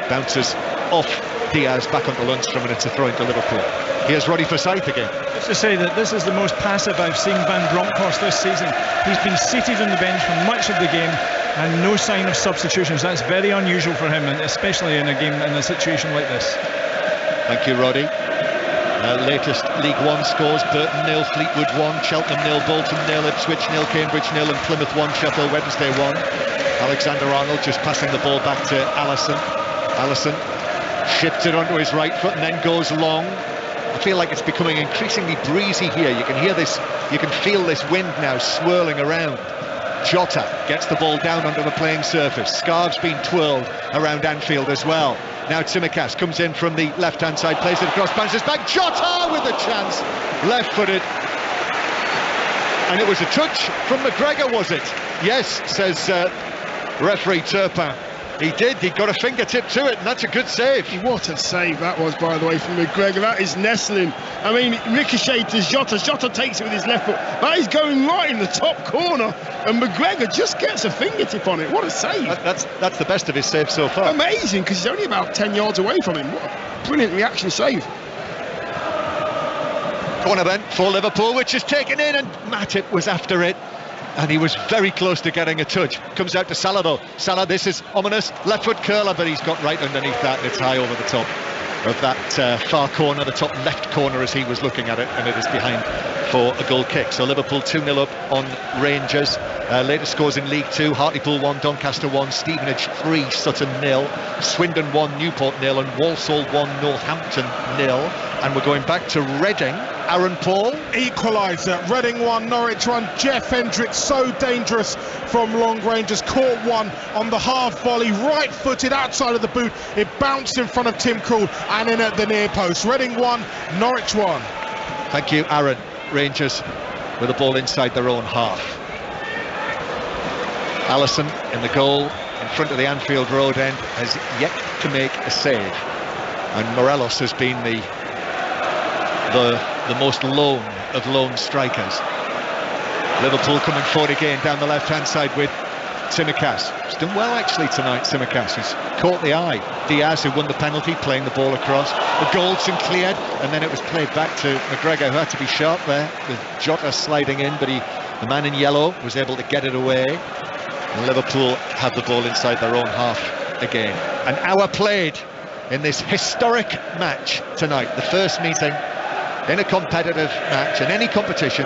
Bounces off Diaz back onto Lundstram, and it's a throw into Liverpool. Here's Roddy Forsyth again. Just to say that this is the most passive I've seen Van Bronckhorst this season. He's been seated on the bench for much of the game and no sign of substitutions. That's very unusual for him, and especially in a game in a situation like this. Thank you, Roddy. Latest League One scores: Burton 0, Fleetwood 1, Cheltenham 0, Bolton 0, Ipswich 0, Cambridge 0 and Plymouth 1, Sheffield Wednesday 1. Alexander-Arnold just passing the ball back to Alisson. Alisson shifts it onto his right foot and then goes long. I feel like it's becoming increasingly breezy here. You can hear this, you can feel this wind now swirling around. Jota gets the ball down onto the playing surface. Scarves being twirled around Anfield as well. Now Tsimikas comes in from the left-hand side, plays it across, bounces back. Jota with a chance, left-footed. And it was a touch from McGregor, was it? Yes, says referee Turpin. He did, he got a fingertip to it, and that's a good save. What a save that was, by the way, from McGregor. That is nestling. I mean, ricochet to Jota. Jota takes it with his left foot. That is going right in the top corner, and McGregor just gets a fingertip on it. What a save. That's the best of his saves so far. Amazing, because he's only about 10 yards away from him. What a brilliant reaction save. Corner then for Liverpool, which is taken in, and Matip was after it. And he was very close to getting a touch. Comes out to Salah though. Salah, this is ominous. Left foot curler, but he's got right underneath that, and it's high over the top of that far corner, the top left corner as he was looking at it, and it is behind for a goal kick. So Liverpool 2-0 up on Rangers. Latest scores in League 2, Hartlepool 1, Doncaster 1, Stevenage 3, Sutton 0, Swindon 1, Newport 0, and Walsall 1, Northampton 0. And we're going back to Reading. Aaron Paul. Equaliser. Reading 1, Norwich 1. Jeff Hendricks, so dangerous from long range, has caught one on the half volley, right footed outside of the boot. It bounced in front of Tim Krul and in at the near post. Reading 1, Norwich 1. Thank you, Aaron. Rangers with the ball inside their own half. Alisson in the goal in front of the Anfield Road end has yet to make a save, and Morelos has been the most lone of lone strikers. Liverpool coming forward again down the left-hand side with Tsimikas. He's done well actually tonight, Tsimikas. He's caught the eye. Diaz, who won the penalty, playing the ball across. The Goldson cleared, and then it was played back to McGregor, who had to be sharp there, with Jota sliding in, but the man in yellow was able to get it away. And Liverpool have the ball inside their own half again. An hour played in this historic match tonight, the first meeting in a competitive match in any competition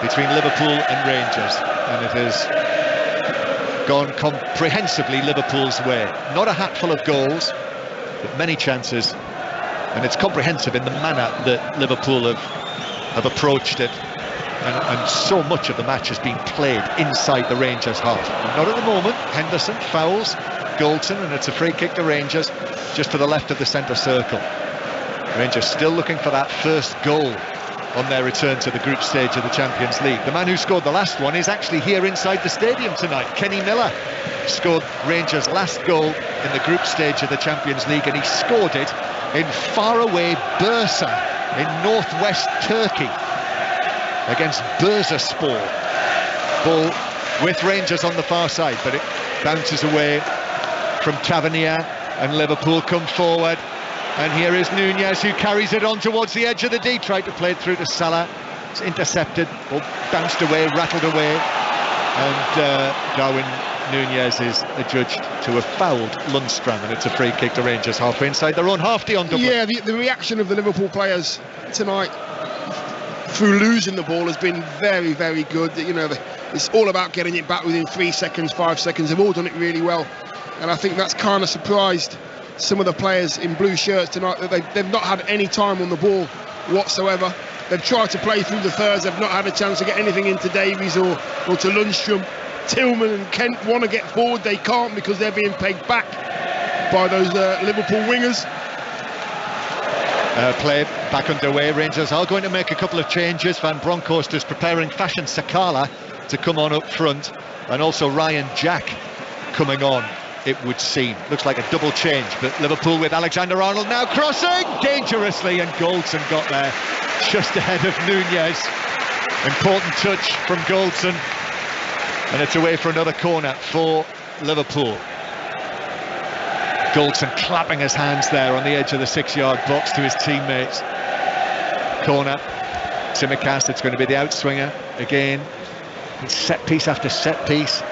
between Liverpool and Rangers, and it has gone comprehensively Liverpool's way. Not a hatful of goals, but many chances, and it's comprehensive in the manner that Liverpool have approached it, and so much of the match has been played inside the Rangers half. Not at the moment. Henderson fouls Goldson, and it's a free kick to Rangers just to the left of the centre circle. Rangers still looking for that first goal on their return to the group stage of the Champions League. The man who scored the last one is actually here inside the stadium tonight. Kenny Miller scored Rangers' last goal in the group stage of the Champions League, and he scored it in faraway Bursa in northwest Turkey against Bursaspor. Ball with Rangers on the far side, but it bounces away from Tavernier, and Liverpool come forward. And here is Nunez, who carries it on towards the edge of the D, tried to play it through to Salah. It's intercepted, or bounced away, rattled away, and Darwin Nunez is adjudged to have fouled Lundstram, and it's a free kick to Rangers halfway inside their own half. Dion Dublin. Yeah, the reaction of the Liverpool players tonight through losing the ball has been very, very good. You know, it's all about getting it back within 3 seconds, 5 seconds. They've all done it really well, and I think that's kind of surprised some of the players in blue shirts tonight, that they've not had any time on the ball whatsoever. They've tried to play through the thirds, they've not had a chance to get anything into Davies or to Lundstram. Tillman and Kent want to get forward, they can't because they're being pegged back by those Liverpool wingers. Play back underway. Rangers are going to make a couple of changes. Van Bronckhorst is preparing Fashion Sakala to come on up front, and also Ryan Jack coming on, it would seem. Looks like a double change, but Liverpool with Alexander-Arnold now crossing dangerously, and Goldson got there just ahead of Nunez. Important touch from Goldson, and it's away for another corner for Liverpool. Goldson clapping his hands there on the edge of the 6-yard box to his teammates. Corner. Tsimikas, it's going to be the outswinger again. It's set piece after set piece.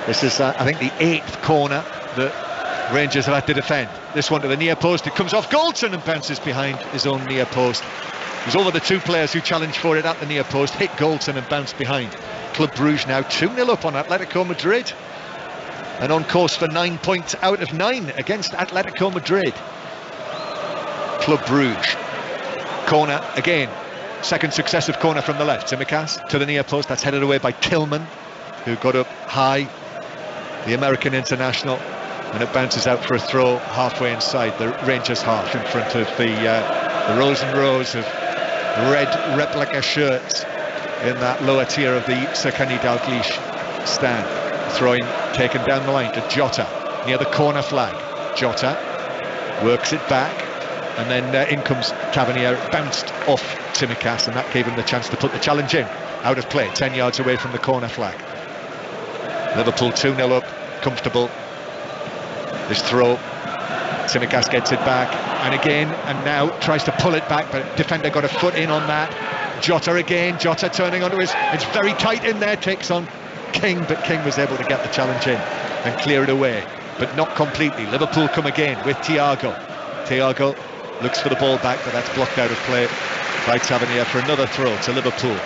This is, I think, the 8th corner that Rangers have had to defend. This one to the near post. It comes off Goldson and bounces behind his own near post. It was over the 2 players who challenged for it at the near post, hit Goldson and bounced behind. Club Brugge now 2-0 up on Atletico Madrid, and on course for 9 points out of 9 against Atletico Madrid. Club Brugge. Corner again. Second successive corner from the left. Tsimikas to the near post. That's headed away by Tillman, who got up high, the American international, and it bounces out for a throw halfway inside the Rangers half, in front of the rows and rows of red replica shirts in that lower tier of the Sakani Dalglish stand. Throwing taken down the line to Jota near the corner flag. Jota works it back, and then in comes Tavernier. Bounced off Tsimikas, and that gave him the chance to put the challenge in. Out of play, 10 yards away from the corner flag. Liverpool 2-0 up, comfortable. This throw, Tsimikas gets it back, and again, and now tries to pull it back, but defender got a foot in on that. Jota again, Jota turning onto his, it's very tight in there, takes on King, but King was able to get the challenge in and clear it away, but not completely. Liverpool come again with Thiago. Thiago looks for the ball back, but that's blocked out of play by Tavernier for another throw to Liverpool.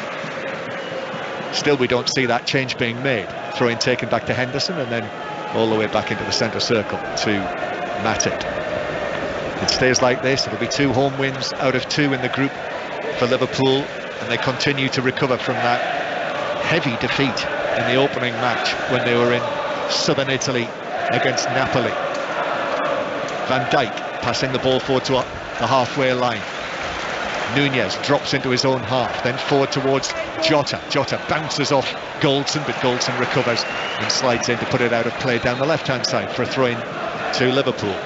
Still, we don't see that change being made. Throw-in taken back to Henderson, and then all the way back into the centre circle to Matic. It stays like this. It'll be 2 home wins out of 2 in the group for Liverpool, and they continue to recover from that heavy defeat in the opening match when they were in southern Italy against Napoli. Van Dijk passing the ball forward to the halfway line. Nunez drops into his own half, then forward towards Jota. Jota bounces off Goldson, but Goldson recovers and slides in to put it out of play down the left-hand side for a throw-in to Liverpool.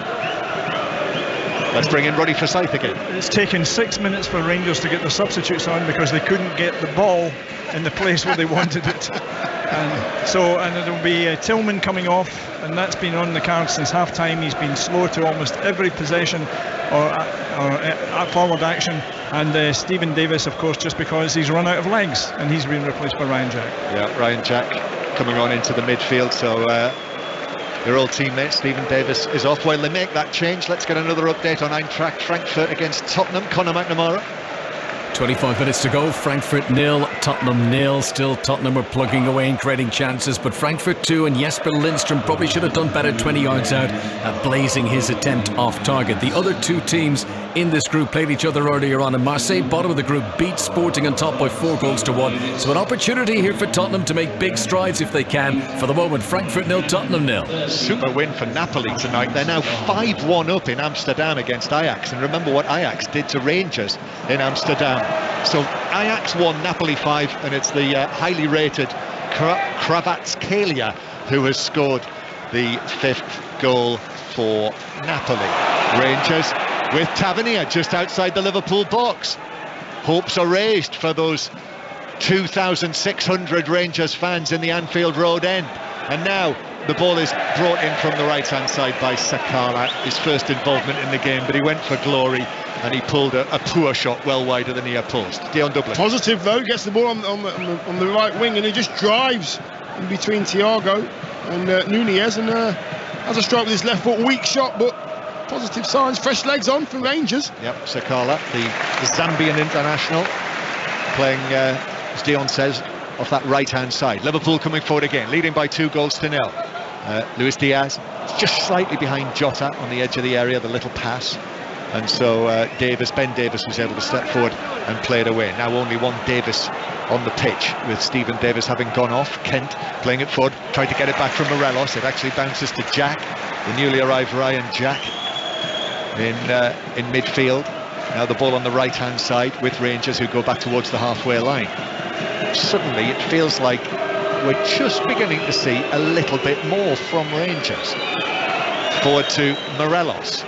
Let's bring in Roddy Forsyth again. It's taken 6 minutes for Rangers to get the substitutes on because they couldn't get the ball in the place where they wanted it. And it'll be Tillman coming off, and that's been on the card since half-time. He's been slow to almost every possession or forward action, and Stephen Davis, of course, just because he's run out of legs, and he's been replaced by Ryan Jack. Yeah, Ryan Jack coming on into the midfield, so your old teammate Stephen Davis is off. While they make that change, let's get another update on Eintracht Frankfurt against Tottenham. Conor McNamara. 25 minutes to go. Frankfurt 0, Tottenham 0. Still Tottenham are plugging away and creating chances, but Frankfurt 2, and Jesper Lindstrom probably should have done better 20 yards out, blazing his attempt off target. The other 2 teams in this group played each other earlier on, and Marseille, bottom of the group, beat Sporting on top by 4-1. So an opportunity here for Tottenham to make big strides if they can. For the moment, Frankfurt 0, Tottenham 0. Super win for Napoli tonight. They're now 5-1 up in Amsterdam against Ajax, and remember what Ajax did to Rangers in Amsterdam. So Ajax 1, Napoli 5, and it's the highly rated Kvaratskhelia who has scored the 5th goal for Napoli. Rangers with Tavernier just outside the Liverpool box. Hopes are raised for those 2,600 Rangers fans in the Anfield Road end. And now the ball is brought in from the right-hand side by Sakala. His first involvement in the game, but he went for glory, and he pulled a poor shot well wide of the near post. Dion Dublin. Positive though, gets the ball on the right wing, and he just drives in between Thiago and Nunez, and has a strike with his left foot. Weak shot, but positive signs. Fresh legs on for Rangers. Yep, Sakala, the Zambian international, playing, as Dion says, off that right-hand side. Liverpool coming forward again, leading by 2-0. Luis Diaz just slightly behind Jota on the edge of the area, the little pass. And so Ben Davis was able to step forward and play it away. Now only one Davis on the pitch, with Stephen Davis having gone off. Kent playing it forward, tried to get it back from Morelos. It actually bounces to Jack, the newly arrived Ryan Jack in midfield. Now the ball on the right-hand side with Rangers, who go back towards the halfway line. Suddenly it feels like we're just beginning to see a little bit more from Rangers. Forward to Morelos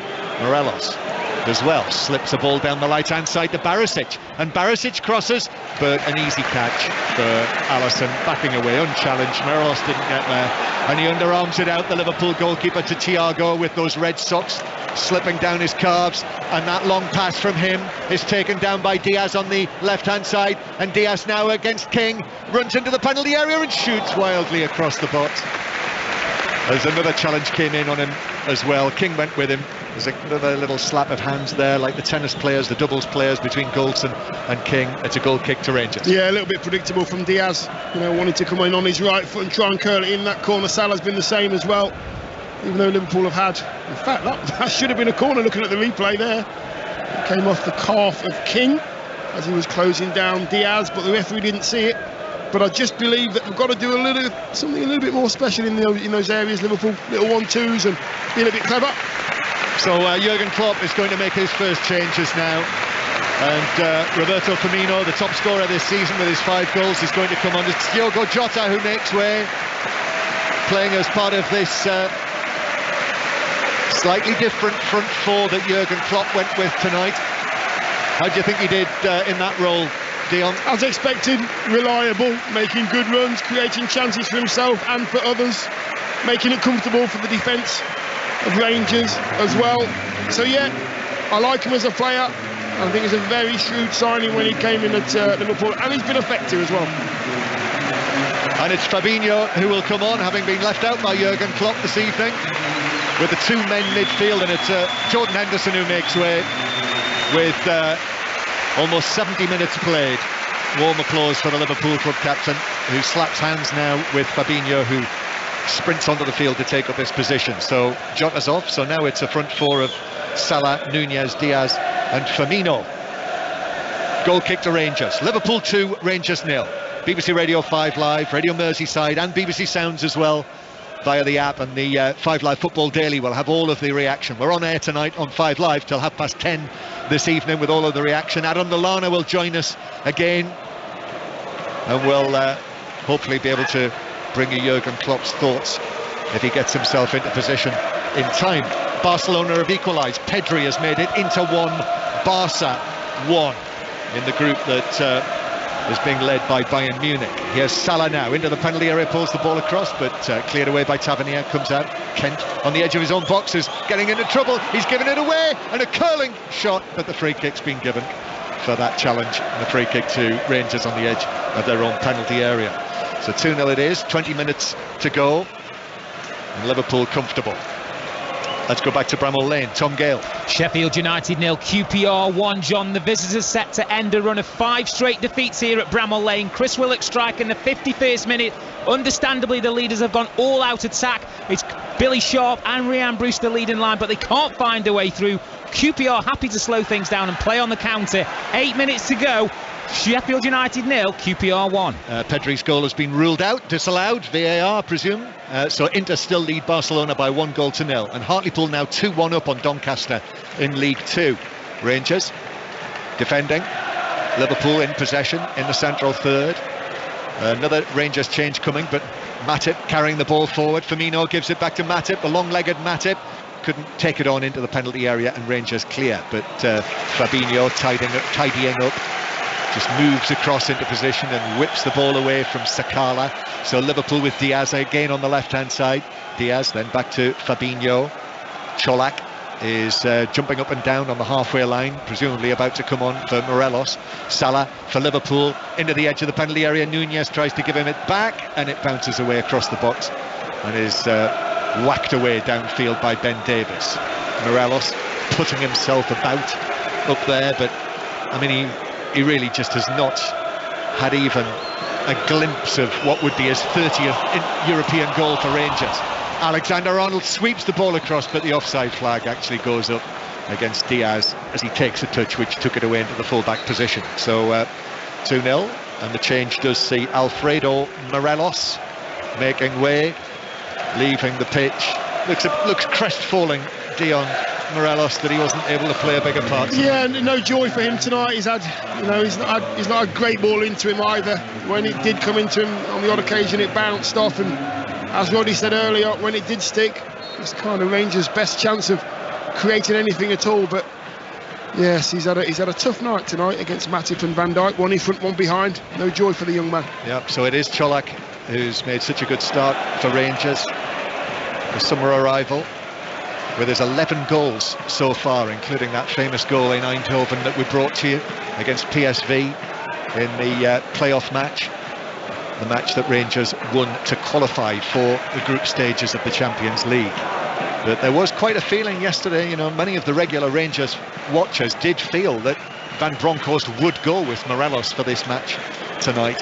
as well, slips a ball down the right-hand side to Barisic, and Barisic crosses, but an easy catch for Alisson, backing away unchallenged. Morelos didn't get there, and he underarms it out, the Liverpool goalkeeper, to Thiago with those red socks slipping down his calves, and that long pass from him is taken down by Diaz on the left-hand side, and Diaz now against King, runs into the penalty area and shoots wildly across the box. There's another challenge came in on him as well. King went with him. There's another little slap of hands there, like the tennis players, the doubles players between Goldson and King. It's a goal kick to Rangers. Yeah, a little bit predictable from Diaz. Wanting to come in on his right foot and try and curl it in that corner. Salah's been the same as well, even though Liverpool have had. In fact, that should have been a corner. Looking at the replay there, it came off the calf of King as he was closing down Diaz, but the referee didn't see it. But I just believe that we've got to do something a little bit more special in those areas, Liverpool, little 1-2s, and be a bit clever. So Jurgen Klopp is going to make his first changes now, and Roberto Firmino, the top scorer this season with his 5 goals, is going to come on. It's Diogo Jota who makes way, playing as part of this slightly different front four that Jurgen Klopp went with tonight. How do you think he did in that role, Dion? As expected, reliable, making good runs, creating chances for himself and for others, making it comfortable for the defence of Rangers as well. So yeah, I like him as a player. I think it's a very shrewd signing when he came in at Liverpool, and he's been effective as well. And it's Fabinho who will come on, having been left out by Jurgen Klopp this evening, with the 2 men midfield, and it's Jordan Henderson who makes way with almost 70 minutes played. Warm applause for the Liverpool club captain, who slaps hands now with Fabinho, who sprints onto the field to take up his position. So Jota's off, so now it's a front four of Salah, Nunez, Diaz and Firmino. Goal kick to Rangers. Liverpool 2, Rangers 0. BBC Radio 5 Live, Radio Merseyside and BBC Sounds as well via the app, and the 5 Live Football Daily will have all of the reaction. We're on air tonight on 5 Live till 10:30 this evening with all of the reaction. Adam Lallana will join us again, and we'll hopefully be able to bring you Jurgen Klopp's thoughts if he gets himself into position in time. Barcelona have equalised. Pedri has made it into 1, Barca 1 in the group that is being led by Bayern Munich. Here's Salah now into the penalty area, pulls the ball across, but cleared away by Tavernier, comes out. Kent on the edge of his own box is getting into trouble. He's given it away, and a curling shot, but the free kick's been given for that challenge, and the free kick to Rangers on the edge of their own penalty area. So 2-0 it is, 20 minutes to go, and Liverpool comfortable. Let's go back to Bramall Lane. Tom Gale. Sheffield United 0, QPR 1. John, the visitors set to end a run of 5 straight defeats here at Bramall Lane. Chris Willock strike in the 51st minute. Understandably, the leaders have gone all-out attack. It's Billy Sharp and Rhian Bruce the leading line, but they can't find a way through. QPR happy to slow things down and play on the counter. 8 minutes to go. Sheffield United 0, QPR 1. Pedri's goal has been ruled out, disallowed, VAR, I presume. So Inter still lead Barcelona by 1-0, and Hartlepool now 2-1 up on Doncaster in League 2. Rangers defending, Liverpool in possession in the central third. Another Rangers change coming, but Matip carrying the ball forward. Firmino gives it back to Matip, the long-legged Matip. Couldn't take it on into the penalty area, and Rangers clear, but Fabinho tidying up. Just moves across into position and whips the ball away from Sakala. So Liverpool with Diaz again on the left-hand side. Diaz then back to Fabinho. Cholak is jumping up and down on the halfway line, presumably about to come on for Morelos. Salah for Liverpool into the edge of the penalty area. Nunez tries to give him it back, and it bounces away across the box and is whacked away downfield by Ben Davies. Morelos putting himself about up there, but I mean he really just has not had even a glimpse of what would be his 30th European goal for Rangers. Alexander-Arnold sweeps the ball across, but the offside flag actually goes up against Diaz as he takes a touch which took it away into the full-back position. So 2-0, and the change does see Alfredo Morelos making way, leaving the pitch. Looks crestfallen, Dion, Morelos that he wasn't able to play a bigger part. Yeah, no joy for him tonight. He's not had a great ball into him either. When it did come into him on the odd occasion, it bounced off, and as Roddy said earlier, when it did stick, it's kind of Rangers' best chance of creating anything at all. But yes, he's had a tough night tonight against Matip and Van Dijk. One in front, one behind. No joy for the young man. Yep, so it is Colak who's made such a good start for Rangers, the summer arrival, with his 11 goals so far, including that famous goal in Eindhoven that we brought to you against PSV in the playoff match, the match that Rangers won to qualify for the group stages of the Champions League. But there was quite a feeling yesterday, many of the regular Rangers watchers did feel that Van Bronckhorst would go with Morelos for this match tonight,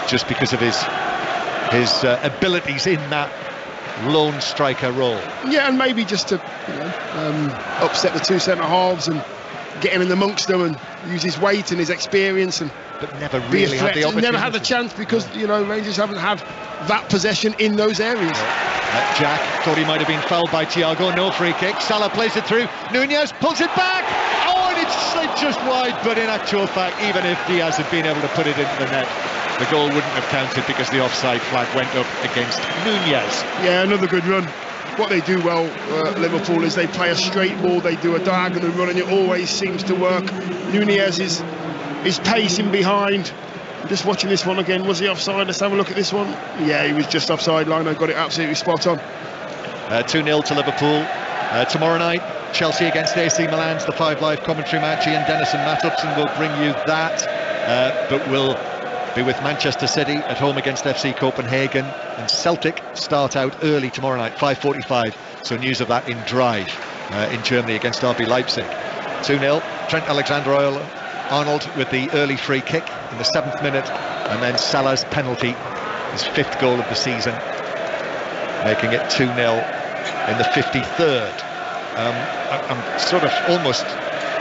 just because of his abilities in that lone striker role. Yeah, and maybe just to upset the two centre halves and get him in amongst them and use his weight and his experience, and but never really had the opportunity. Never had the chance because Rangers haven't had that possession in those areas. Jack thought he might have been fouled by Thiago. No free kick. Salah plays it through. Nunez pulls it back. Oh, and it's slid just wide. But in actual fact, even if Diaz had been able to put it into the net, the goal wouldn't have counted because the offside flag went up against Nunez. Yeah, another good run. What they do well, Liverpool, is they play a straight ball, they do a diagonal run, and it always seems to work. Nunez is pacing behind. I'm just watching this one again. Was he offside? Let's have a look at this one. Yeah, he was just offside line. I got it absolutely spot on. 2-0 to Liverpool. Tomorrow night, Chelsea against AC Milan's the 5 Live commentary match. Ian Dennis and Matt Upson will bring you that. But we'll be with Manchester City at home against FC Copenhagen, and Celtic start out early tomorrow night, 5:45. So news of that in Drive in Germany against RB Leipzig. 2-0. Trent Alexander-Arnold with the early free kick in the 7th minute, and then Salah's penalty, his 5th goal of the season, making it 2-0 in the 53rd. I'm sort of almost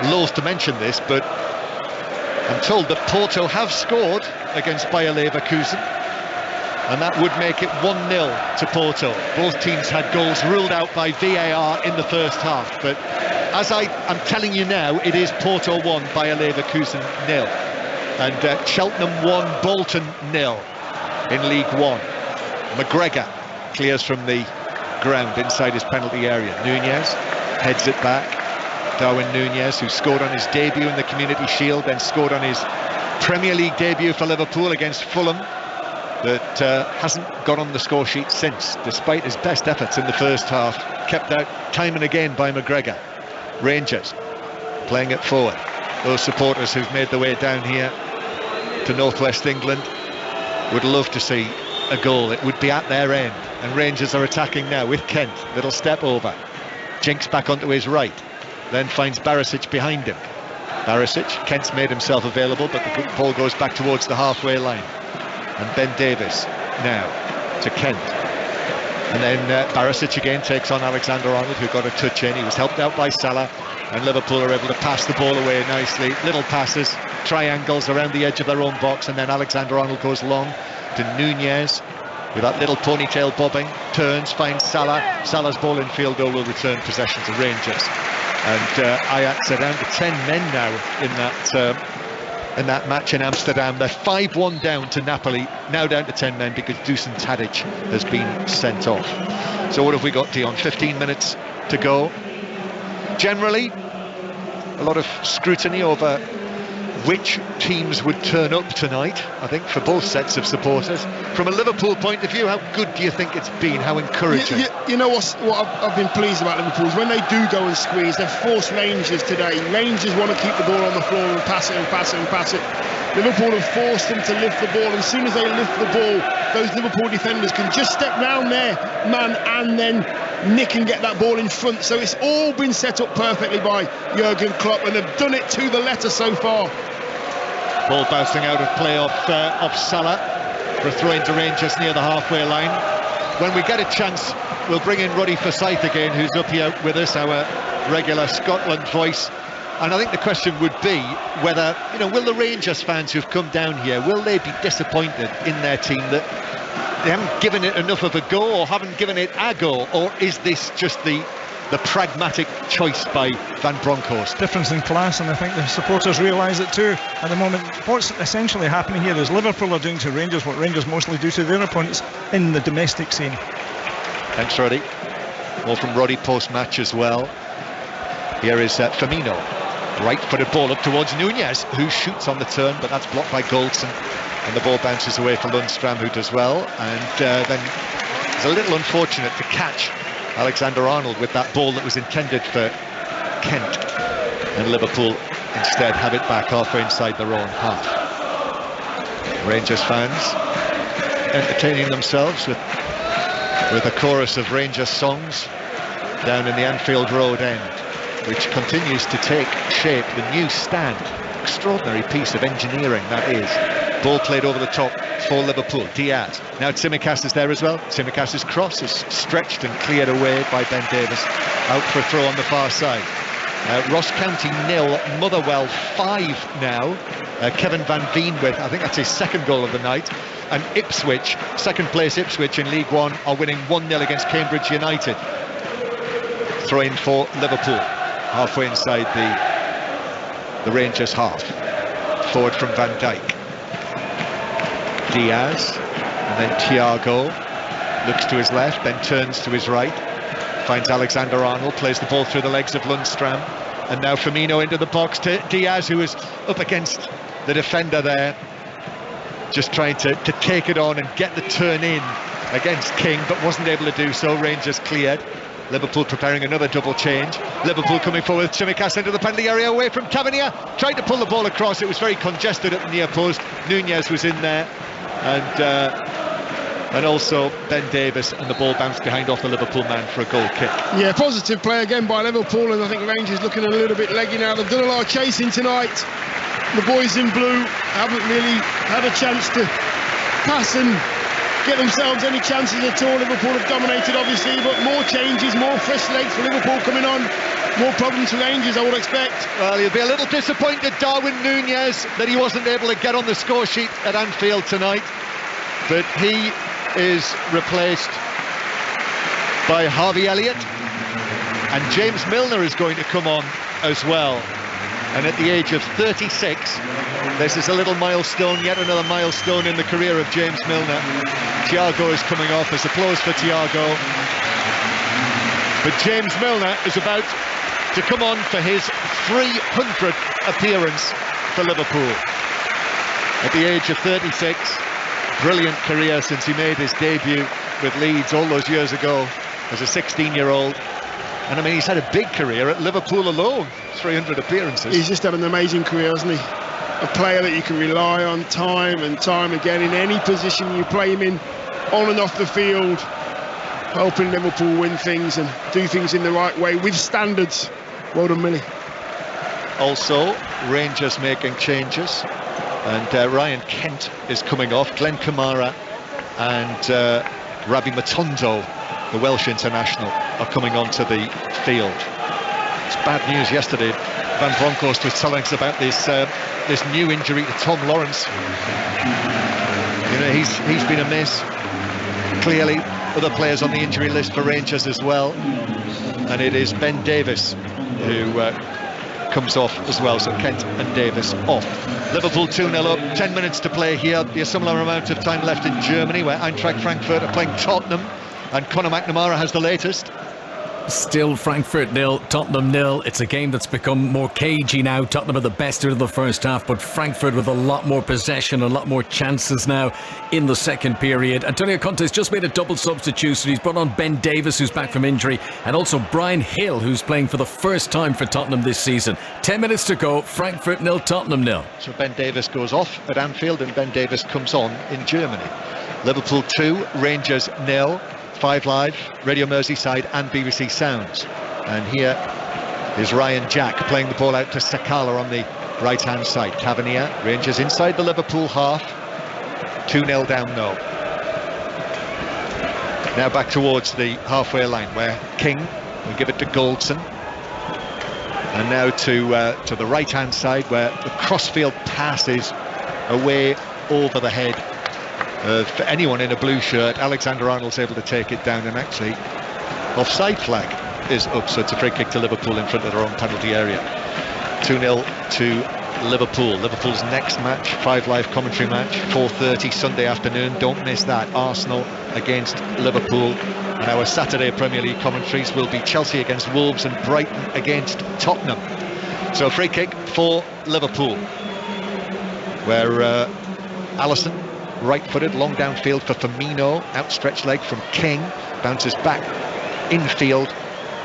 loath to mention this, but I'm told that Porto have scored against Bayer Leverkusen, and that would make it 1-0 to Porto. Both teams had goals ruled out by VAR in the first half, but as I'm telling you now, it is Porto 1, Bayer Leverkusen 0, and Cheltenham 1, Bolton 0 in League One. McGregor clears from the ground inside his penalty area. Nunez heads it back. Darwin Nunez, who scored on his debut in the Community Shield, then scored on his Premier League debut for Liverpool against Fulham, that hasn't got on the score sheet since, despite his best efforts in the first half, kept out time and again by McGregor. Rangers playing it forward. Those supporters who've made their way down here to northwest England would love to see a goal. It would be at their end, and Rangers are attacking now with Kent. Little step over, Jinks back onto his right, then finds Barisic behind him. Barisic, Kent's made himself available, but the ball goes back towards the halfway line, and Ben Davies now to Kent, and then Barisic again takes on Alexander-Arnold, who got a touch in. He was helped out by Salah, and Liverpool are able to pass the ball away nicely. Little passes, triangles around the edge of their own box, and then Alexander-Arnold goes long to Nunez with that little ponytail bobbing, turns, finds Salah. Salah's ball in field goal will return possession to Rangers, and Ajax are down to 10 men now in that match in Amsterdam. They're 5-1 down to Napoli, now down to 10 men because Dusan Tadic has been sent off. So what have we got, Dion? 15 minutes to go. Generally, a lot of scrutiny over which teams would turn up tonight, I think, for both sets of supporters. From a Liverpool point of view, how good do you think it's been? How encouraging? You know what I've been pleased about Liverpool is when they do go and squeeze, they've forced Rangers today. Rangers want to keep the ball on the floor and pass it and pass it and pass it. Liverpool have forced them to lift the ball, and as soon as they lift the ball, those Liverpool defenders can just step round their man and then nick and get that ball in front. So it's all been set up perfectly by Jurgen Klopp, and they've done it to the letter so far. Ball bouncing out of play off Salah for a throw into Rangers near the halfway line. When we get a chance, we'll bring in Ruddy Forsyth again, who's up here with us, our regular Scotland voice. And I think the question would be whether, will the Rangers fans who've come down here, will they be disappointed in their team that they haven't given it enough of a go, or haven't given it a go, or is this just the the pragmatic choice by Van Bronckhorst. Difference in class, and I think the supporters realise it too at the moment. What's essentially happening here is Liverpool are doing to Rangers what Rangers mostly do to their opponents in the domestic scene. Thanks, Roddy. More from Roddy post-match as well. Here is Firmino. Right-footed ball up towards Nunez, who shoots on the turn, but that's blocked by Goldson. And the ball bounces away for Lundstram, who does well. And then it's a little unfortunate to catch Alexander-Arnold with that ball that was intended for Kent. And Liverpool instead have it back halfway inside their own half. Rangers fans entertaining themselves with a chorus of Rangers songs down in the Anfield Road end, which continues to take shape. The new stand, extraordinary piece of engineering that is. Ball played over the top for Liverpool. Diaz. Now Tsimikas is there as well. Tsimikas' cross is stretched and cleared away by Ben Davies. Out for a throw on the far side. Ross County 0, Motherwell 5 now. Kevin Van Veen with, I think that's his second goal of the night. And Ipswich, second place Ipswich in League One, are winning 1-0 against Cambridge United. Throw in for Liverpool, halfway inside the Rangers half. Forward from Van Dijk. Diaz, and then Thiago looks to his left, then turns to his right, finds Alexander-Arnold, plays the ball through the legs of Lundstram, and now Firmino into the box to Diaz, who is up against the defender there, just trying to take it on and get the turn in against King, but wasn't able to do so. Rangers cleared. Liverpool preparing another double change. Liverpool coming forward. Tsimikas into the penalty area away from Tavernier. Tried to pull the ball across. It was very congested at the near post. Nunez was in there. And also Ben Davies, and the ball bounced behind off the Liverpool man for a goal kick. Yeah, positive play again by Liverpool, and I think Rangers looking a little bit leggy now. They've done a lot of chasing tonight. The boys in blue haven't really had a chance to pass and get themselves any chances at all. Liverpool have dominated, obviously, but more changes, more fresh legs for Liverpool coming on. More problems for Rangers, I would expect. Well, you'll be a little disappointed, Darwin Nunez, that he wasn't able to get on the score sheet at Anfield tonight. But he is replaced by Harvey Elliott. And James Milner is going to come on as well. And at the age of 36, this is a little milestone, yet another milestone in the career of James Milner. Thiago is coming off. There's applause for Thiago. But James Milner is about to come on for his 300th appearance for Liverpool. At the age of 36, brilliant career since he made his debut with Leeds all those years ago as a 16-year-old. And I mean, he's had a big career at Liverpool alone, 300 appearances. He's just had an amazing career, hasn't he? A player that you can rely on time and time again in any position you play him in, on and off the field, helping Liverpool win things and do things in the right way with standards. Well done, Millie. Also, Rangers making changes, and Ryan Kent is coming off. Glenn Kamara and Rabbi Matondo, the Welsh international, are coming onto the field. It's bad news yesterday. Van Bronckhorst was telling us about this new injury to Tom Lawrence. You know, he's been a miss. Clearly, other players on the injury list for Rangers as well. And it is Ben Davies who comes off as well. So Kent and Davies off. Liverpool 2-0 up, 10 minutes to play here. There'll be a similar amount of time left in Germany, where Eintracht Frankfurt are playing Tottenham. And Conor McNamara has the latest. Still Frankfurt 0, Tottenham 0. It's a game that's become more cagey now. Tottenham are the best out of the first half, but Frankfurt with a lot more possession, a lot more chances now in the second period. Antonio Conte's just made a double substitution. He's brought on Ben Davies, who's back from injury, and also Brian Hill, who's playing for the first time for Tottenham this season. 10 minutes to go. Frankfurt 0, Tottenham 0. So Ben Davies goes off at Anfield, and Ben Davies comes on in Germany. Liverpool 2, Rangers 0. 5 Live, Radio Merseyside and BBC Sounds. And here is Ryan Jack playing the ball out to Sakala on the right-hand side. Tavernier, Rangers inside the Liverpool half. 2-0 down now. Now back towards the halfway line, where King will give it to Goldson. And now to the right-hand side, where the crossfield pass is away over the head for anyone in a blue shirt. Alexander-Arnold's able to take it down, and actually offside flag. is up, so it's a free kick to Liverpool in front of their own penalty area. 2-0 to Liverpool. Liverpool's next match, 5 Live commentary match, 4:30 Sunday afternoon. Don't miss that. Arsenal against Liverpool. And our Saturday Premier League commentaries will be Chelsea against Wolves and Brighton against Tottenham. So free kick for Liverpool, where Alisson, right-footed, long downfield for Firmino, outstretched leg from King, bounces back infield,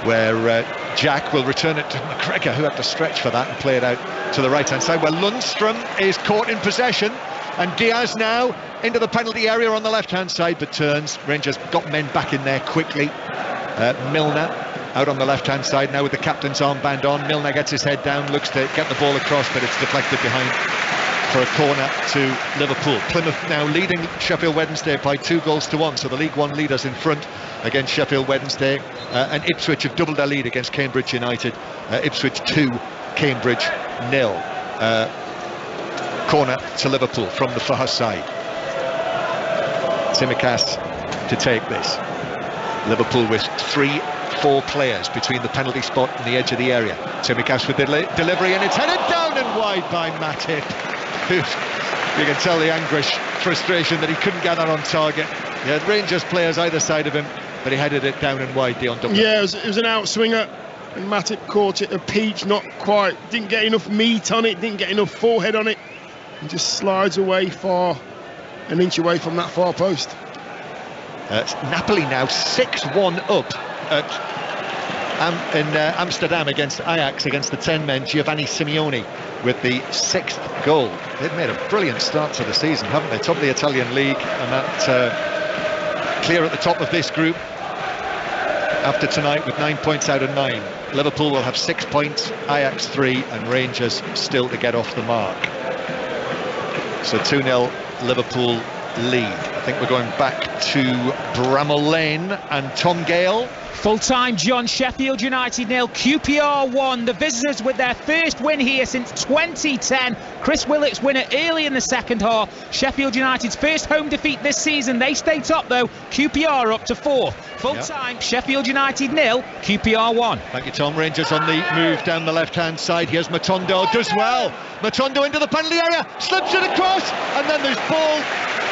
where Jack will return it to McGregor, who had to stretch for that and play it out to the right-hand side, where Lundstrom is caught in possession, and Diaz now into the penalty area on the left-hand side, but turns. Rangers got men back in there quickly. Milner out on the left-hand side now with the captain's armband on. Milner gets his head down, looks to get the ball across, but it's deflected behind for a corner to Liverpool. Plymouth now leading Sheffield Wednesday by 2-1, so the League One leaders in front against Sheffield Wednesday, and Ipswich have doubled their lead against Cambridge United. Ipswich 2, Cambridge 0. Corner to Liverpool from the far side. Tsimikas to take this. Liverpool with 3-4 players between the penalty spot and the edge of the area. Tsimikas with the delivery, and it's headed down and wide by Matip. You can tell the anguish, frustration that he couldn't get that on target. He had Rangers players either side of him, but he headed it down and wide, Dion Dublin. Yeah, it was an outswinger, and Matip caught it a peach, not quite, didn't get enough meat on it, didn't get enough forehead on it, and just slides away far, an inch away from that far post. Napoli now 6-1 up in Amsterdam against Ajax, against the 10 men, Giovanni Simeone with the 6th goal. They've made a brilliant start to the season, haven't they? Top of the Italian league, and that clear at the top of this group after tonight with 9 points out of 9. Liverpool will have 6 points, Ajax 3, and Rangers still to get off the mark. So 2-0 Liverpool lead. I think we're going back to Bramall Lane and Tom Gale. Full-time, John. Sheffield United 0, QPR 1. The visitors with their first win here since 2010. Chris Willock's winner early in the second half. Sheffield United's first home defeat this season. They stay top though. QPR up to 4th. Full-time, Sheffield United 0, QPR 1. Thank you, Tom. Rangers on the move down the left-hand side. Here's Matondo, does well. Matondo into the penalty area, slips it across, and then there's ball.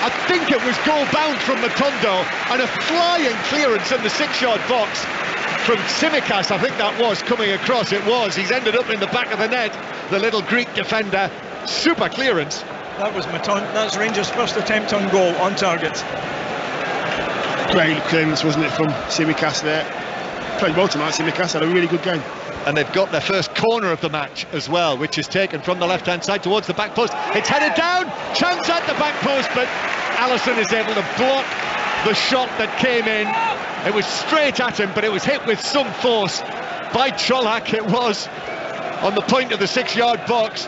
I think it was goal bound from Matondo, and a flying clearance in the 6-yard box from Tsimikas, I think that was, coming across. It was. He's ended up in the back of the net, the little Greek defender. Super clearance. That was that's Rangers' first attempt on goal, on target. Great clearance, wasn't it, from Tsimikas there. Played well tonight. Tsimikas had a really good game. And they've got their first corner of the match as well, which is taken from the left-hand side towards the back post. It's headed down, chance at the back post, but Alisson is able to block the shot that came in. It was straight at him, but it was hit with some force by Čolak. It was on the point of the 6-yard box.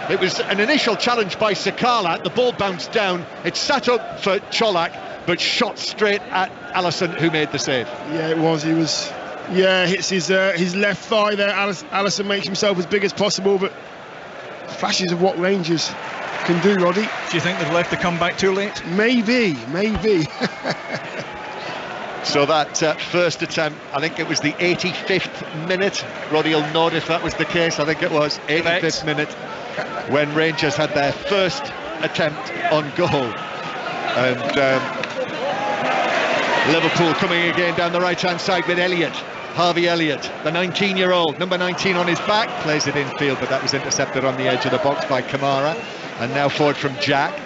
It was an initial challenge by Sakala. The ball bounced down. It sat up for Čolak, but shot straight at Alisson, who made the save. Yeah, it was. He was... Yeah, hits his left thigh there. Alisson makes himself as big as possible, but flashes of what Rangers can do, Roddy. Do you think they've left the comeback too late? Maybe. So that first attempt, I think it was the 85th minute. Roddy will nod if that was the case. I think it was 85th minute when Rangers had their first attempt on goal. And Liverpool coming again down the right-hand side with Elliott. Harvey Elliott, the 19-year-old, number 19 on his back, plays it infield, but that was intercepted on the edge of the box by Kamara. And now forward from Jack.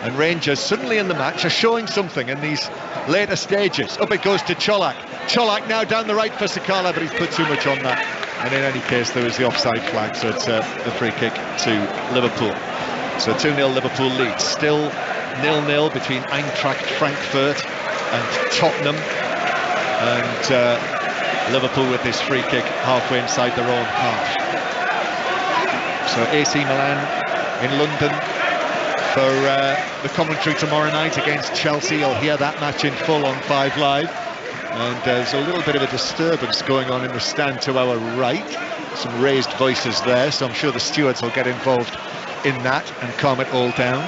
And Rangers suddenly in the match are showing something in these later stages. Up it goes to Čolak. Čolak now down the right for Sakala, but he's put too much on that. And in any case, there was the offside flag, so it's a free kick to Liverpool. So 2-0 Liverpool lead. Still 0-0 between Eintracht Frankfurt and Tottenham. And Liverpool with this free kick halfway inside their own half. So AC Milan in London for the commentary tomorrow night against Chelsea. You'll hear that match in full on 5 Live. And there's a little bit of a disturbance going on in the stand to our right. Some raised voices there, so I'm sure the stewards will get involved in that and calm it all down.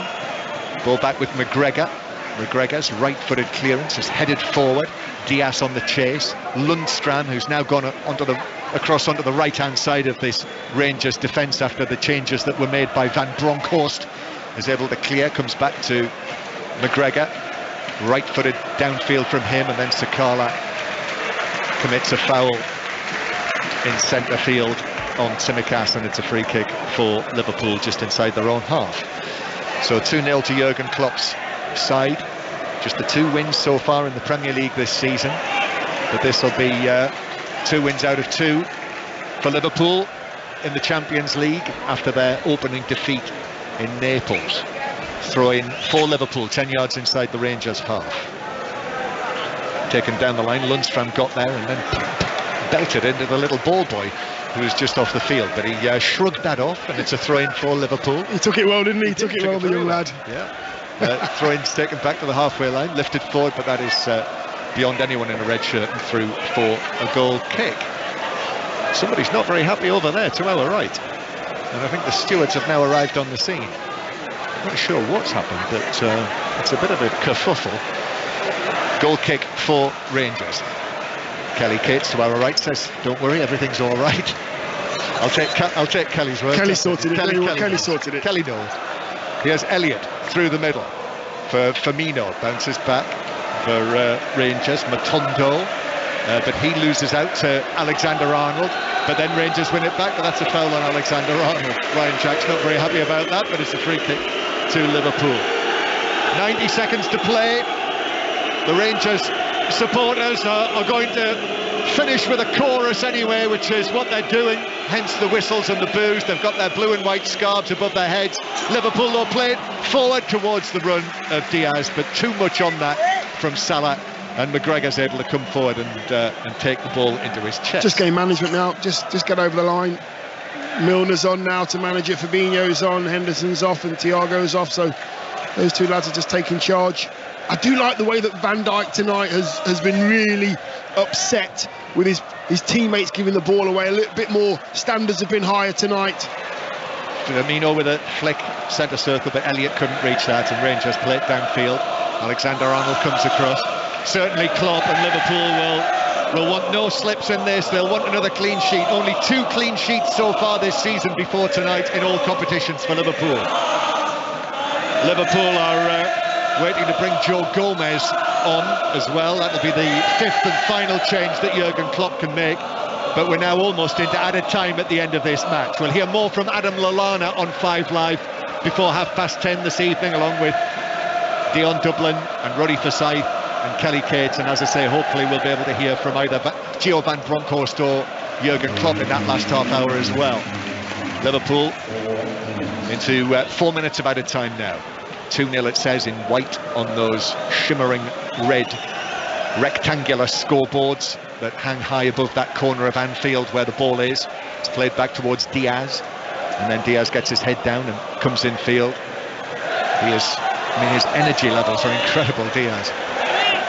Ball back with McGregor. McGregor's right-footed clearance is headed forward. Diaz on the chase. Lundstram, who's now gone across onto the right-hand side of this Rangers defence after the changes that were made by Van Bronckhorst, is able to clear, comes back to McGregor. Right-footed downfield from him, and then Sakala commits a foul in centre field on Tsimikas, and it's a free kick for Liverpool just inside their own half. So 2-0 to Jurgen Klopp's side. Just the 2 wins so far in the Premier League this season, but this will be 2 wins out of 2 for Liverpool in the Champions League after their opening defeat in Naples. Throw in for Liverpool, 10 yards inside the Rangers half. Taken down the line, Lundstram got there and then belted into the little ball boy who was just off the field, but he shrugged that off, and it's a throw-in for Liverpool. He took it well, didn't he? He took it well, the young lad. Yeah. Throw-in's taken back to the halfway line, lifted forward, but that is beyond anyone in a red shirt, and through for a goal kick. Somebody's not very happy over there to our right, and I think the stewards have now arrived on the scene. I'm not sure what's happened, but it's a bit of a kerfuffle. Goal kick for Rangers. Kelly Cates to our right says, "Don't worry, everything's all right." I'll take Kelly's word. Kelly sorted it. Kelly sorted it. Kelly knows. Here's Elliott through the middle for Firmino. Bounces back for Rangers. Matondo, but he loses out to Alexander-Arnold. But then Rangers win it back, but that's a foul on Alexander-Arnold. Ryan Jack's not very happy about that, but it's a free kick to Liverpool. 90 seconds to play. The Rangers supporters are going to finish with a chorus anyway, which is what they're doing, hence the whistles and the boos. They've got their blue and white scarves above their heads. Liverpool will play it forward towards the run of Diaz, but too much on that from Salah, and McGregor's able to come forward and take the ball into his chest. Just game management now, just get over the line. Milner's on now to manage it, Fabinho's on, Henderson's off, and Thiago's off, so those 2 lads are just taking charge. I do like the way that Van Dijk tonight has been really upset with his teammates giving the ball away a little bit more. Standards have been higher tonight. Firmino with a flick, centre circle, but Elliott couldn't reach that, and Rangers play it downfield. Alexander-Arnold comes across. Certainly Klopp and Liverpool will want no slips in this. They'll want another clean sheet. Only 2 clean sheets so far this season before tonight in all competitions for Liverpool. Liverpool are waiting to bring Joe Gomez on as well. That'll be the 5th and final change that Jurgen Klopp can make. But we're now almost into added time at the end of this match. We'll hear more from Adam Lallana on 5 Live before 10:30 this evening, along with Dion Dublin and Ruddy Forsyth and Kelly Cates. And as I say, hopefully we'll be able to hear from either Gio Van Bronckhorst or Jurgen Klopp in that last half hour as well. Liverpool into 4 minutes of added time now. 2-0 it says in white on those shimmering red rectangular scoreboards that hang high above that corner of Anfield where the ball is. It's played back towards Diaz, and then Diaz gets his head down and comes in field. His energy levels are incredible, Diaz.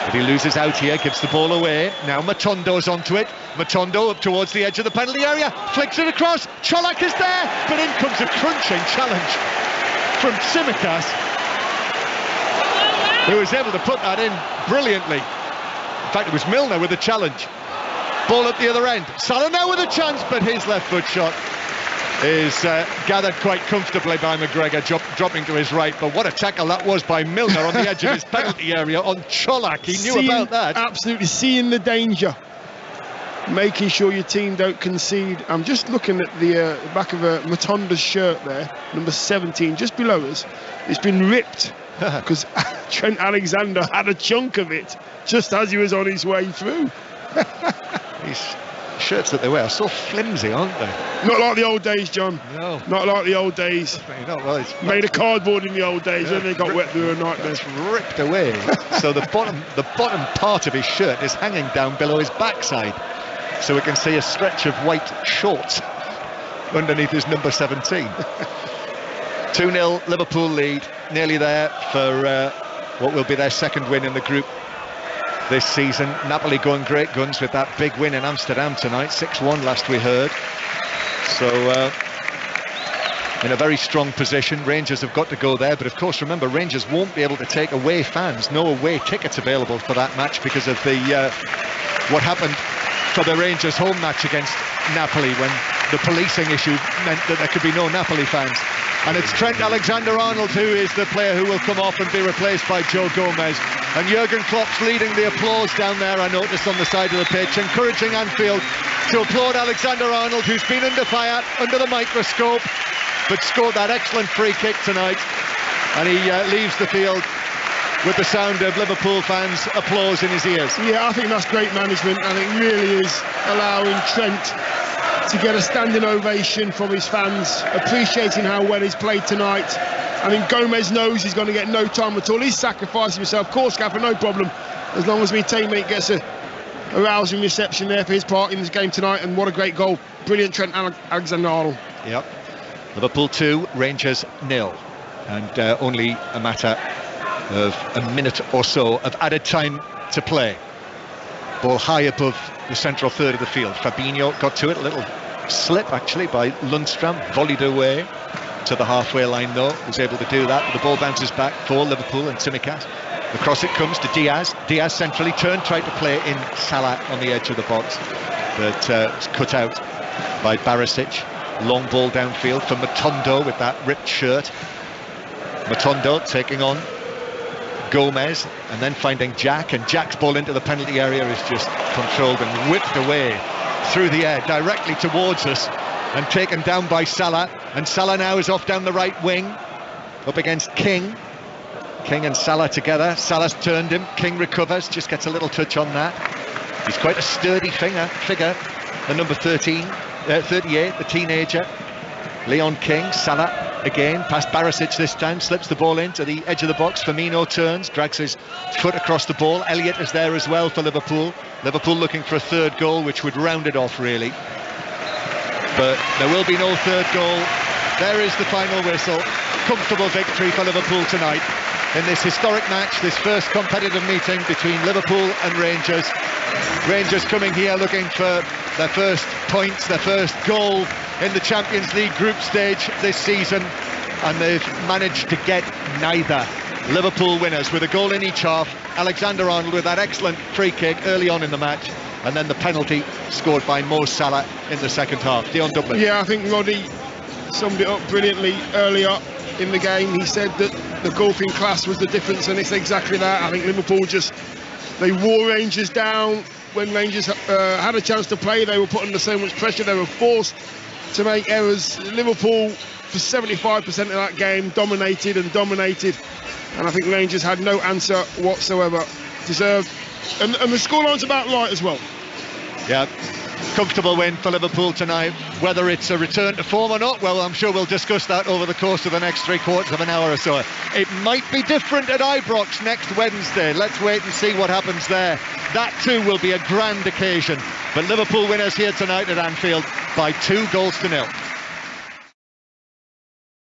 But he loses out here, gives the ball away. Now Matondo's onto it. Matondo up towards the edge of the penalty area, flicks it across. Cholak is there, but in comes a crunching challenge from Tsimikas, who was able to put that in brilliantly. In fact, it was Milner with the challenge. Ball at the other end. Salah now with a chance, but his left foot shot is gathered quite comfortably by McGregor, dropping to his right. But what a tackle that was by Milner on the edge of his penalty area on Cholak. He knew about that. Absolutely seeing the danger, making sure your team don't concede. I'm just looking at the back of Matonda's shirt there, number 17, just below us. It's been ripped because Trent Alexander had a chunk of it just as he was on his way through. These shirts that they wear are so flimsy, aren't they? Not like the old days, John. No. Not like the old days. Well, it's made of cardboard in the old days, and they got wet through a nightmare. It's ripped away. So the bottom part of his shirt is hanging down below his backside, so we can see a stretch of white shorts underneath his number 17. 2-0 Liverpool lead, nearly there for what will be their second win in the group this season. Napoli going great guns with that big win in Amsterdam tonight, 6-1 last we heard. So in a very strong position. Rangers have got to go there, but of course remember Rangers won't be able to take away fans. No away tickets available for that match because of the what happened for the Rangers home match against Napoli, when the policing issue meant that there could be no Napoli fans. And it's Trent Alexander-Arnold who is the player who will come off and be replaced by Joe Gomez. And Jurgen Klopp's leading the applause down there, I noticed on the side of the pitch, encouraging Anfield to applaud Alexander-Arnold, who's been under fire, under the microscope, but scored that excellent free kick tonight. And he leaves the field with the sound of Liverpool fans' applause in his ears. Yeah, I think that's great management, and it really is allowing Trent to get a standing ovation from his fans, appreciating how well he's played tonight. I think Gomez knows he's going to get no time at all. He's sacrificing himself. Course Gaffer, no problem, as long as my teammate gets a rousing reception there for his part in this game tonight. And what a great goal. Brilliant Trent Alexander-Arnold. Yep. Liverpool 2, Rangers 0. And only a matter of a minute or so of added time to play. Ball high above the central third of the field. Fabinho got to it, a little slip actually by Lundstram, volleyed away to the halfway line though, was able to do that, but the ball bounces back for Liverpool and Tsimikas. Across it comes to Diaz. Diaz centrally turned, tried to play in Salah on the edge of the box, but it's cut out by Barisic. Long ball downfield for Matondo with that ripped shirt. Matondo taking on Gomez and then finding Jack, and Jack's ball into the penalty area is just controlled and whipped away through the air directly towards us and taken down by Salah. And Salah now is off down the right wing up against King. King and Salah together. Salah's turned him. King recovers, just gets a little touch on that. He's quite a sturdy figure, the number 38, the teenager, Leon King. Salah again, past Barisic this time, slips the ball into the edge of the box. Firmino turns, drags his foot across the ball. Elliott is there as well for Liverpool. Liverpool looking for a third goal, which would round it off really. But there will be no third goal. There is the final whistle. Comfortable victory for Liverpool tonight in this historic match, this first competitive meeting between Liverpool and Rangers. Rangers coming here looking for their first points, their first goal in the Champions League group stage this season, and they've managed to get neither. Liverpool winners with a goal in each half. Alexander-Arnold with that excellent free kick early on in the match, and then the penalty scored by Mo Salah in the second half. Dion Dublin. Yeah, I think Roddy summed it up brilliantly earlier in the game. He said that the golfing class was the difference, and it's exactly that. I think Liverpool they wore Rangers down. When Rangers had a chance to play, they were put under so much pressure, they were forced to make errors. Liverpool, for 75% of that game, dominated, and I think Rangers had no answer whatsoever. Deserved, and the scoreline's about right as well. Yeah, comfortable win for Liverpool tonight. Whether it's a return to form or not, well, I'm sure we'll discuss that over the course of the next 3/4 of an hour or so. It might be different at Ibrox next Wednesday. Let's wait and see what happens there. That too will be a grand occasion. But Liverpool winners here tonight at Anfield by 2 goals to 0.